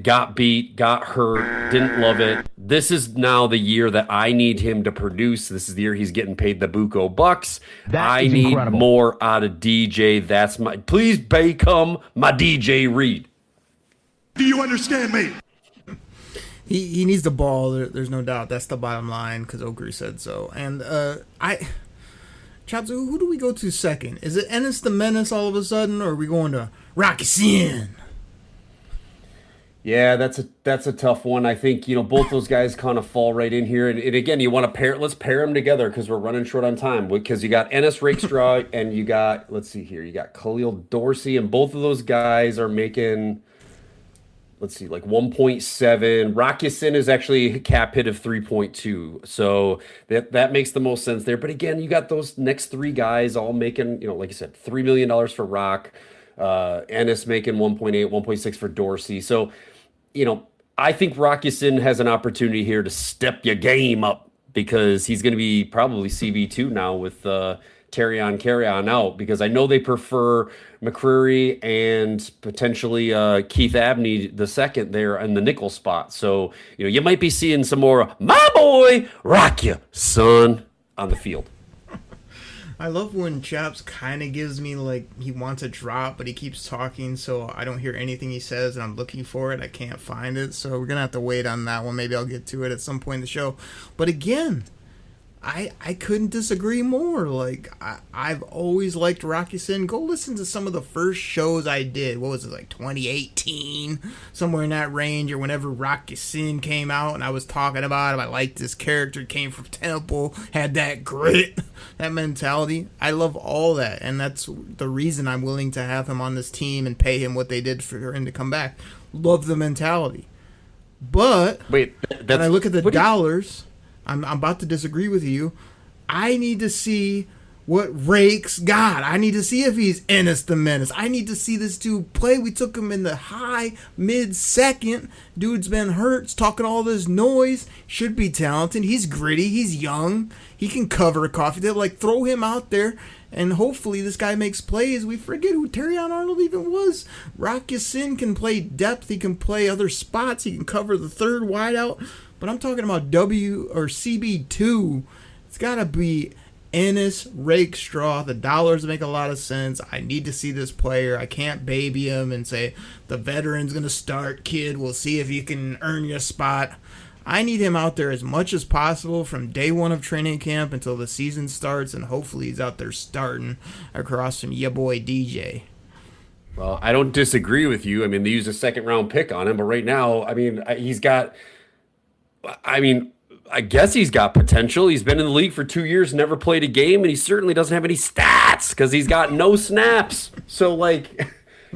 got beat, got hurt, didn't love it. This is now the year that I need him to produce. This is the year he's getting paid the buco bucks. I need more out of DJ. Please become my DJ Reed. Do you understand me? He needs the ball. There's no doubt. That's the bottom line, because Ogre said so. And Chops, who do we go to second? Is it Ennis the Menace all of a sudden, or are we going to Rocky Sin? Yeah, that's a tough one. I think both those guys kind of fall right in here. And again, you want to let's pair them together because we're running short on time. Because you got Ennis Rakestraw and you got you got Khalil Dorsey, and both of those guys are making, like 1.7. Rakyasin is actually a cap hit of 3.2. So that makes the most sense there. But again, you got those next 3 guys all making, like I said, $3 million for Rock. Ennis making 1.8, 1.6 for Dorsey. So, I think Rakyasin has an opportunity here to step your game up, because he's going to be probably CB2 now with carry on out, because I know they prefer McCreary and potentially Keith Abney the second there in the nickel spot. So, you might be seeing some more my boy Rakyasin on the field. I love when Chops kind of gives me like he wants a drop, but he keeps talking, so I don't hear anything he says, and I'm looking for it. I can't find it, so we're going to have to wait on that one. Maybe I'll get to it at some point in the show. But again, I couldn't disagree more. Like, I've always liked Rocky Sin. Go listen to some of the first shows I did. What was it, like 2018? Somewhere in that range, or whenever Rocky Sin came out and I was talking about him. I liked this character, came from Temple, had that grit, that mentality. I love all that, and that's the reason I'm willing to have him on this team and pay him what they did for him to come back. Love the mentality. But wait, when I look at the dollars, I'm about to disagree with you. I need to see what Rake's got. I need to see if he's Ennis the Menace. I need to see this dude play. We took him in the high, mid-second. Dude's been hurt. Talking all this noise. Should be talented. He's gritty. He's young. He can cover a coffee. They'll throw him out there, and hopefully this guy makes plays. We forget who Terrion Arnold even was. Rock Ya-Sin can play depth. He can play other spots. He can cover the third wideout. But I'm talking about W or CB2. It's got to be Ennis, Rakestraw. The dollars make a lot of sense. I need to see this player. I can't baby him and say, the veteran's going to start, kid. We'll see if you can earn your spot. I need him out there as much as possible from day one of training camp until the season starts, and hopefully he's out there starting across from your boy DJ. Well, I don't disagree with you. I mean, they used a second-round pick on him, but right now, I mean, he's got... I guess he's got potential. He's been in the league for 2 years, never played a game, and he certainly doesn't have any stats because he's got no snaps. So, like,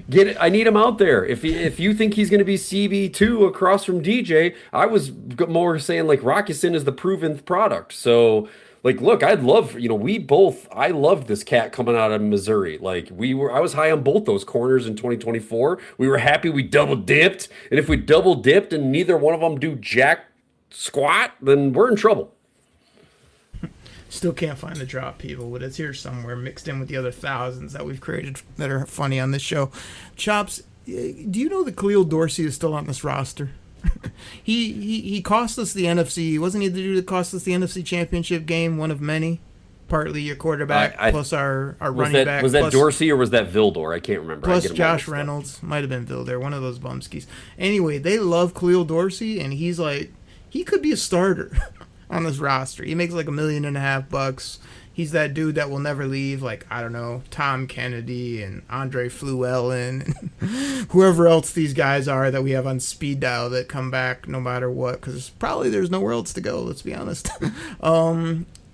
get it. I need him out there. If you think he's going to be CB2 across from DJ, I was more saying, like, Rockison is the proven product. So, like, look, I'd love, I loved this cat coming out of Missouri. Like, I was high on both those corners in 2024. We were happy we double dipped. And if we double dipped and neither one of them do jack squat, then we're in trouble. Still can't find the drop, people, but it's here somewhere mixed in with the other thousands that we've created that are funny on this show. Chops, do you know that Khalil Dorsey is still on this roster? he cost us the NFC. Wasn't he the dude that cost us the NFC Championship game, one of many? Partly your quarterback, plus our running back. Was that Dorsey or was that Vildor? I can't remember. Plus Josh Reynolds. Might have been Vildor, one of those bumskis. Anyway, they love Khalil Dorsey, and he's like, he could be a starter on this roster. He makes like $1.5 million. He's that dude that will never leave, like, I don't know, Tom Kennedy and Andre Fluellen and whoever else these guys are that we have on speed dial that come back no matter what, because probably there's nowhere else to go, let's be honest.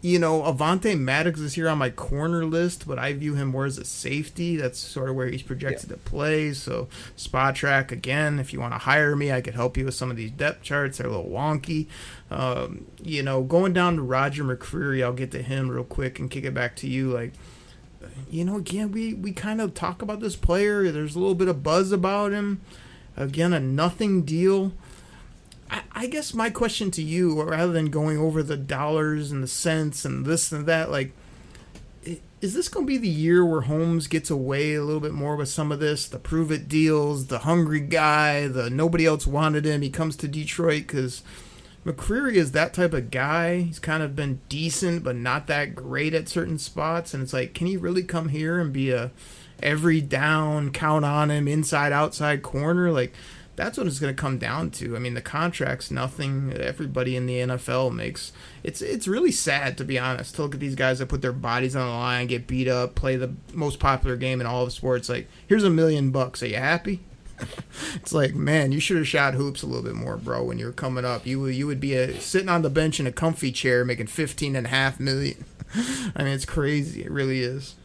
Avante Maddox is here on my corner list, but I view him more as a safety. That's sort of where he's projected to play. So, Spot Track, again, if you want to hire me, I could help you with some of these depth charts. They're a little wonky. Going down to Roger McCreary, I'll get to him real quick and kick it back to you. Like, again, we kind of talk about this player. There's a little bit of buzz about him. Again, a nothing deal. I guess my question to you, rather than going over the dollars and the cents and this and that, like, is this going to be the year where Holmes gets away a little bit more with some of this? The prove-it deals, the hungry guy, the nobody else wanted him. He comes to Detroit because McCreary is that type of guy. He's kind of been decent, but not that great at certain spots. And it's like, can he really come here and be a every down, count on him, inside, outside corner? Like, that's what it's going to come down to. I mean, the contract's nothing. Everybody in the NFL makes... It's really sad, to be honest, to look at these guys that put their bodies on the line, get beat up, play the most popular game in all of sports. Like, here's $1 million. Are you happy? It's like, man, you should have shot hoops a little bit more, bro, when you were coming up. You would be sitting on the bench in a comfy chair making $15.5 million. I mean, it's crazy. It really is.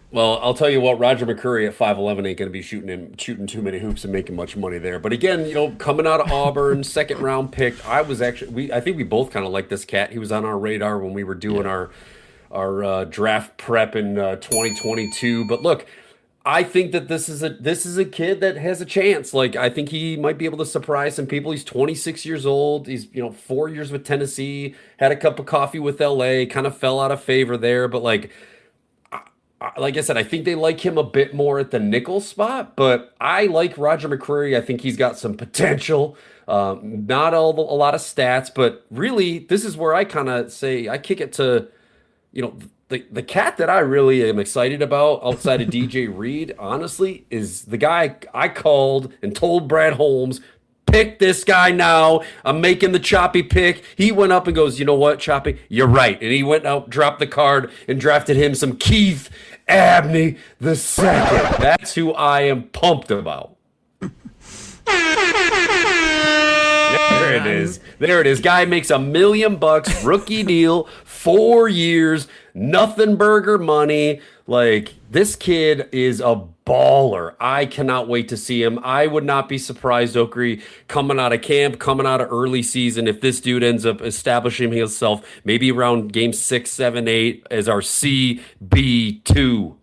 Well, I'll tell you what, Roger McCreary at 5'11" ain't going to be shooting too many hoops and making much money there. But again, coming out of Auburn, second round pick, I think we both kind of like this cat. He was on our radar when we were doing our draft prep in 2022. But look, I think that this is a kid that has a chance. Like, I think he might be able to surprise some people. He's 26 years old. He's 4 years with Tennessee, had a cup of coffee with LA, kind of fell out of favor there, but like I said, I think they like him a bit more at the nickel spot, but I like Roger McCreary. I think he's got some potential. Not a lot of stats, but really, this is where I kind of say I kick it to, the cat that I really am excited about outside of DJ Reed, honestly, is the guy I called and told Brad Holmes pick this guy now. I'm making the Choppy pick. He went up and goes, you know what, Choppy? You're right. And he went out, dropped the card, and drafted him some Keith Abney the second. That's who I am pumped about. There it is. There it is. Guy makes $1 million, rookie deal, 4 years, nothing burger money. Like, this kid is a baller. I cannot wait to see him. I would not be surprised, Okri, coming out of camp, coming out of early season, if this dude ends up establishing himself maybe around game 6, 7, 8 as our CB2.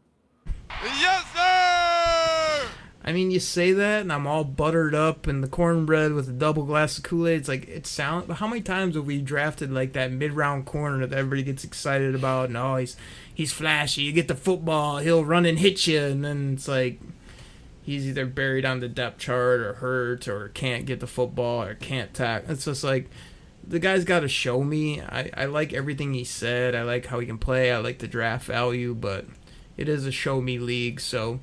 Yes, sir! I mean, you say that, and I'm all buttered up in the cornbread with a double glass of Kool-Aid. It's like, it sounds... How many times have we drafted, like, that mid-round corner that everybody gets excited about? No, he's flashy. You get the football, he'll run and hit you, and then it's like he's either buried on the depth chart or hurt or can't get the football or can't tackle. It's just like, the guy's got to show me. I like everything he said. I like how he can play. I like the draft value, but it is a show-me league, so...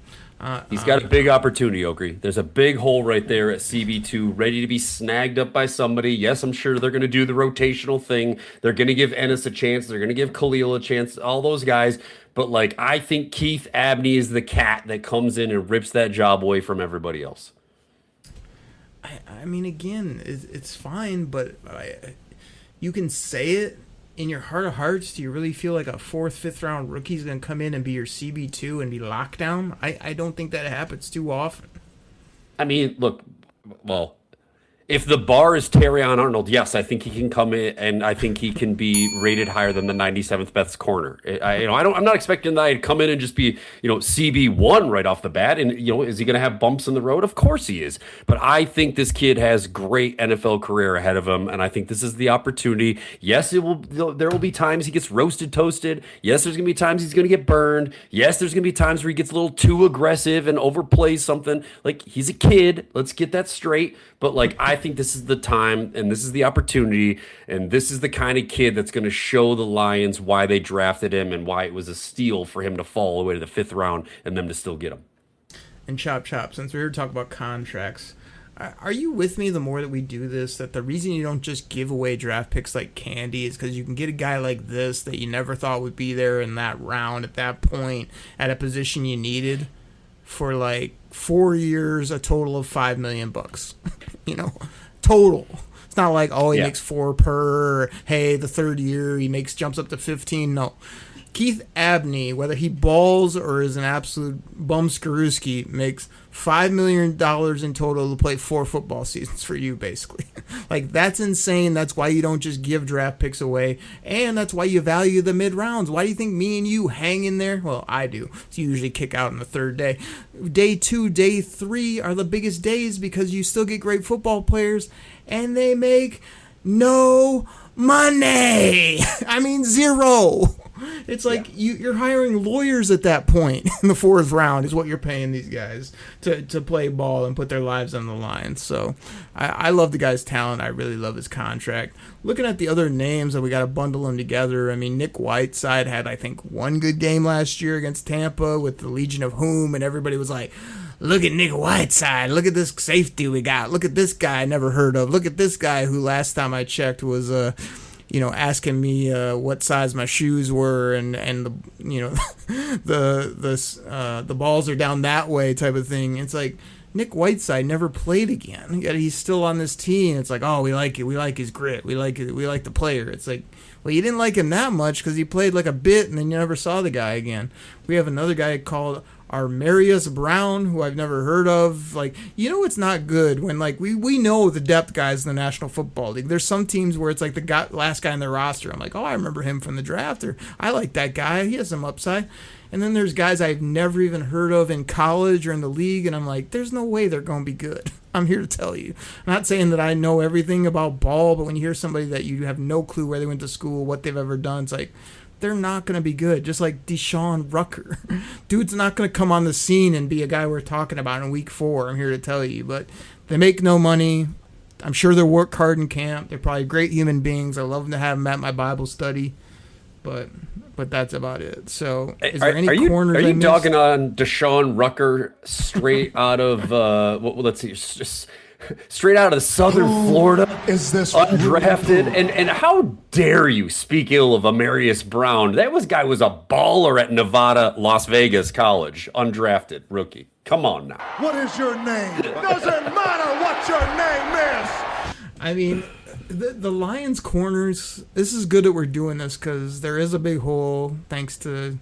He's got a big opportunity, Okri. There's a big hole right there at CB2, ready to be snagged up by somebody. Yes, I'm sure they're going to do the rotational thing. They're going to give Ennis a chance. They're going to give Khalil a chance, all those guys. But, like, I think Keith Abney is the cat that comes in and rips that job away from everybody else. I mean, again, it's fine, but you can say it. In your heart of hearts, do you really feel like a 4th, 5th round rookie is going to come in and be your CB2 and be locked down? I don't think that happens too often. I mean, look, well, if the bar is Terrion Arnold, yes, I think he can come in and I think he can be rated higher than the 97th best corner. I'm not expecting that he'd come in and just be, CB1 right off the bat. And, is he going to have bumps in the road? Of course he is. But I think this kid has great NFL career ahead of him. And I think this is the opportunity. Yes, there will be times he gets roasted, toasted. Yes, there's going to be times he's going to get burned. Yes, there's going to be times where he gets a little too aggressive and overplays something. Like, he's a kid. Let's get that straight. But, like, I think this is the time and this is the opportunity and this is the kind of kid that's going to show the Lions why they drafted him and why it was a steal for him to fall all the way to the 5th round and them to still get him. And Chop, since we're here to talk about contracts, are you with me the more that we do this, that the reason you don't just give away draft picks like candy is because you can get a guy like this that you never thought would be there in that round at that point at a position you needed for like 4 years, a total of $5 million bucks, total. It's not like, he makes 4 per, hey, the 3rd year he jumps up to 15. No. Keith Abney, whether he balls or is an absolute bumskarooski, makes $5 million in total to play 4 football seasons for you, basically. Like, that's insane. That's why you don't just give draft picks away. And that's why you value the mid-rounds. Why do you think me and you hang in there? Well, I do. So you usually kick out on the 3rd day. Day 2, day 3 are the biggest days because you still get great football players, and they make no money. I mean, zero. It's like you're hiring lawyers at that point in the 4th round is what you're paying these guys to play ball and put their lives on the line. So I love the guy's talent. I really love his contract. Looking at the other names that we got to bundle them together, I mean, Nick Whiteside had, I think, 1 good game last year against Tampa with the Legion of Whom, and everybody was like, look at Nick Whiteside. Look at this safety we got. Look at this guy I never heard of. Look at this guy who last time I checked was asking me what size my shoes were and the balls are down that way type of thing. It's like Nick Whiteside never played again. Yet he's still on this team. It's like, we like it. We like his grit. We like it. We like the player. It's like, well, you didn't like him that much because he played like a bit and then you never saw the guy again. We have another guy called Armarius Brown, who I've never heard of. Like, it's not good when, like, we know the depth guys in the National Football League. There's some teams where it's like the last guy in their roster. I'm like, I remember him from the draft, or I like that guy. He has some upside. And then there's guys I've never even heard of in college or in the league, and I'm like, there's no way they're going to be good. I'm here to tell you. I'm not saying that I know everything about ball, but when you hear somebody that you have no clue where they went to school, what they've ever done, it's like, they're not going to be good. Just like Deshaun Rucker. Dude's not going to come on the scene and be a guy we're talking about in week 4. I'm here to tell you. But they make no money. I'm sure they work hard in camp. They're probably great human beings. I love to have them at my Bible study. But that's about it. So is there any corners? Are you dogging on Deshaun Rucker straight out of, let's see, straight out of Southern Florida, is this undrafted, and how dare you speak ill of Amarius Brown? Guy was a baller at Nevada, Las Vegas College, undrafted rookie. Come on now. What is your name? Doesn't matter what your name is. I mean, the Lions corners, this is good that we're doing this because there is a big hole thanks to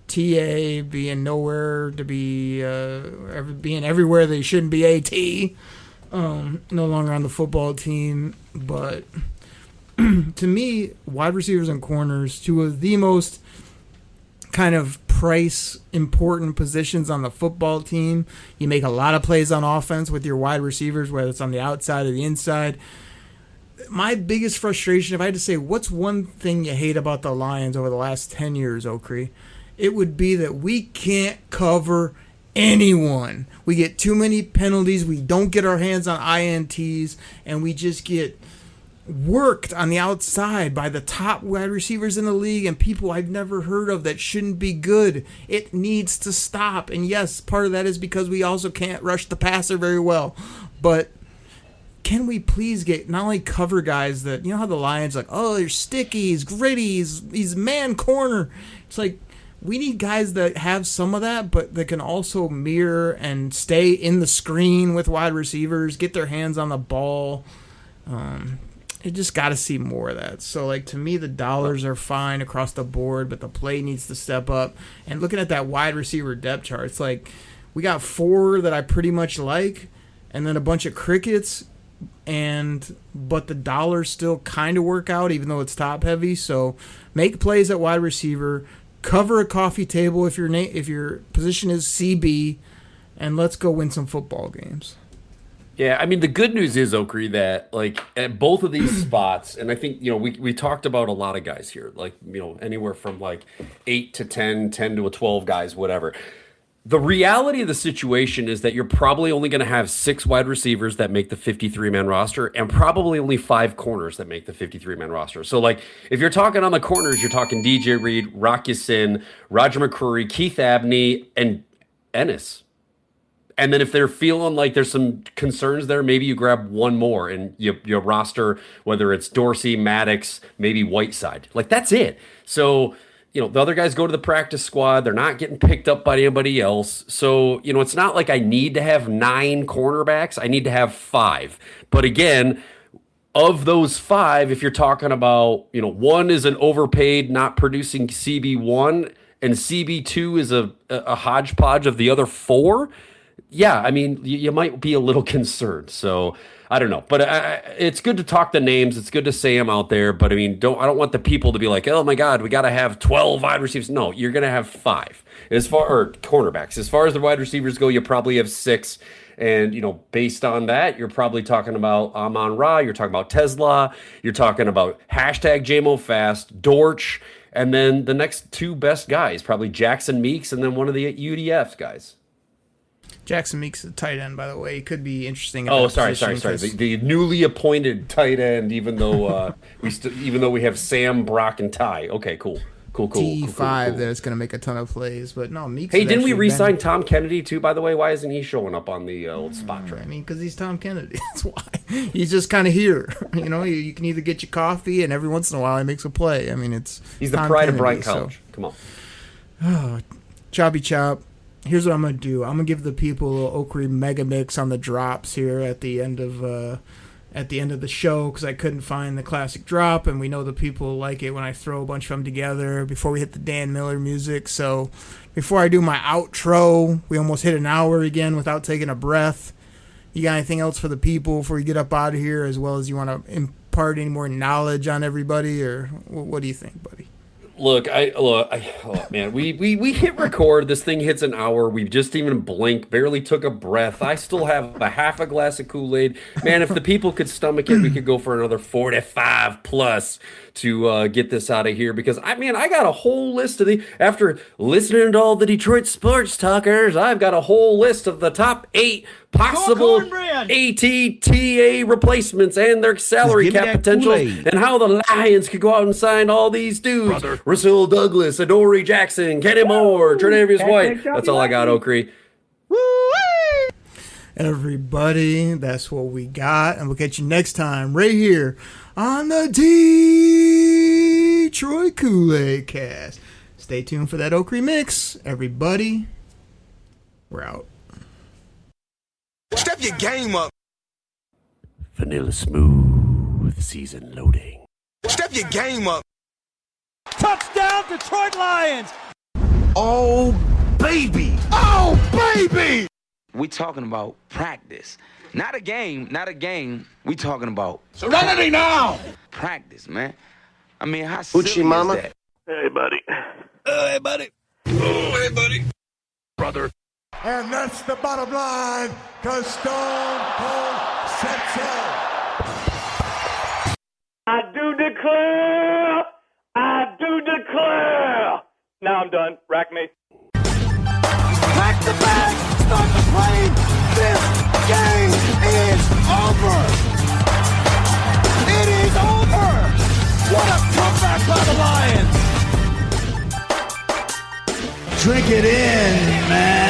TA being nowhere to be, being everywhere they shouldn't be AT. No longer on the football team. But to me, wide receivers and corners, two of the most kind of price important positions on the football team. You make a lot of plays on offense with your wide receivers, whether it's on the outside or the inside. My biggest frustration, if I had to say, what's one thing you hate about the Lions over the last 10 years, Okri? It would be that we can't cover anyone. We get too many penalties. We don't get our hands on INTs, and we just get worked on the outside by the top wide receivers in the league and people I've never heard of that shouldn't be good. It needs to stop. And yes, part of that is because we also can't rush the passer very well. But can we please get not only cover guys that, you know how the Lions like, oh, they're sticky, he's gritty, he's man corner. It's like, we need guys that have some of that, but that can also mirror and stay in the screen with wide receivers, get their hands on the ball. You just got to see more of that. So, like, to me, the dollars are fine across the board, but the play needs to step up. And looking at that wide receiver depth chart, it's like we got 4 that I pretty much like, and then a bunch of crickets, but the dollars still kind of work out, even though it's top heavy. So, make plays at wide receiver, cover a coffee table if your position is CB, and let's go win some football games. Yeah, I mean, the good news is, Okri, that, like, at both of these spots, and I think, you know, we talked about a lot of guys here, like, you know, anywhere from, like, 8 to 10, 10 to 12 guys, whatever. The reality of the situation is that you're probably only going to have 6 wide receivers that make the 53-man roster and probably only 5 corners that make the 53-man roster. So, like, if you're talking on the corners, you're talking DJ Reed, Rock Ya-Sin, Roger McCreary, Keith Abney, and Ennis. And then if they're feeling like there's some concerns there, maybe you grab one more and you roster, whether it's Dorsey, Maddox, maybe Whiteside. Like, that's it. So, you know, the other guys go to the practice squad. They're not getting picked up by anybody else. So, you know, it's not like I need to have 9 cornerbacks. I need to have 5. But again, of those 5, if you're talking about, you know, 1 is an overpaid, not producing CB1, and CB2 is a hodgepodge of the other 4, yeah, I mean, you might be a little concerned. So I don't know, but it's good to talk the names. It's good to say them out there. But I mean, I don't want the people to be like, oh my God, we got to have 12 wide receivers. No, you're going to have 5 or cornerbacks. As far as the wide receivers go, you probably have 6. And, you know, based on that, you're probably talking about Amon-Ra. You're talking about Tesla. You're talking about #JMoFast, Dortch. And then the next 2 best guys, probably Jackson Meeks and then one of the UDF's guys. Jackson Meeks is a tight end, by the way. He could be interesting. Oh, sorry. The newly appointed tight end, even though we have Sam, Brock, and Ty. Okay, cool. T5 that is going to make a ton of plays, but no, Meeks. Hey, didn't we re-sign Tom Kennedy too? By the way, why isn't he showing up on the old spot track? I mean, because he's Tom Kennedy. That's why he's just kind of here. You know, you can either get your coffee, and every once in a while he makes a play. I mean, he's the Tom pride Kennedy, of Bryant College. So. Come on. Oh, choppy chop. Here's what I'm going to do. I'm going to give the people a little Okri mega mix on the drops here at the end of the show because I couldn't find the classic drop, and we know the people like it when I throw a bunch of them together before we hit the Dan Miller music. So before I do my outro, we almost hit an hour again without taking a breath. You got anything else for the people before you get up out of here, as well as you want to impart any more knowledge on everybody, or what do you think, buddy? Look, man, we hit record. This thing hits an hour. We just even blinked, barely took a breath. I still have a half a glass of Kool-Aid. Man, if the people could stomach it, we could go for another 45 plus to get this out of here. Because, I got a whole list of after listening to all the Detroit sports talkers, I've got a whole list of the top 8 possible ATTA replacements and their salary cap potential, and how the Lions could go out and sign all these dudes. Rasul Douglas, Adoree Jackson, Kenny Moore, Tre'Davious White. That's all I got, Okri. Everybody, that's what we got. And we'll catch you next time right here on the Detroit Koolaid Cast. Stay tuned for that Oak Remix. Everybody, we're out. Step your game up. Vanilla Smooth season loading. Step your game up. Touchdown, Detroit Lions! Oh, baby. Oh, baby. We talking about practice. Not a game, not a game. We talking about Serenity now! practice, man. I mean, how silly Uchi mama. is that? Hey, buddy. Hey, buddy. Oh, hey, buddy. Brother. And that's the bottom line, because Stone Cold said so. I do declare. Now I'm done. Rack me. Pack the bag. Start the plane. This game is over. It is over. What a comeback by the Lions. Drink it in, man.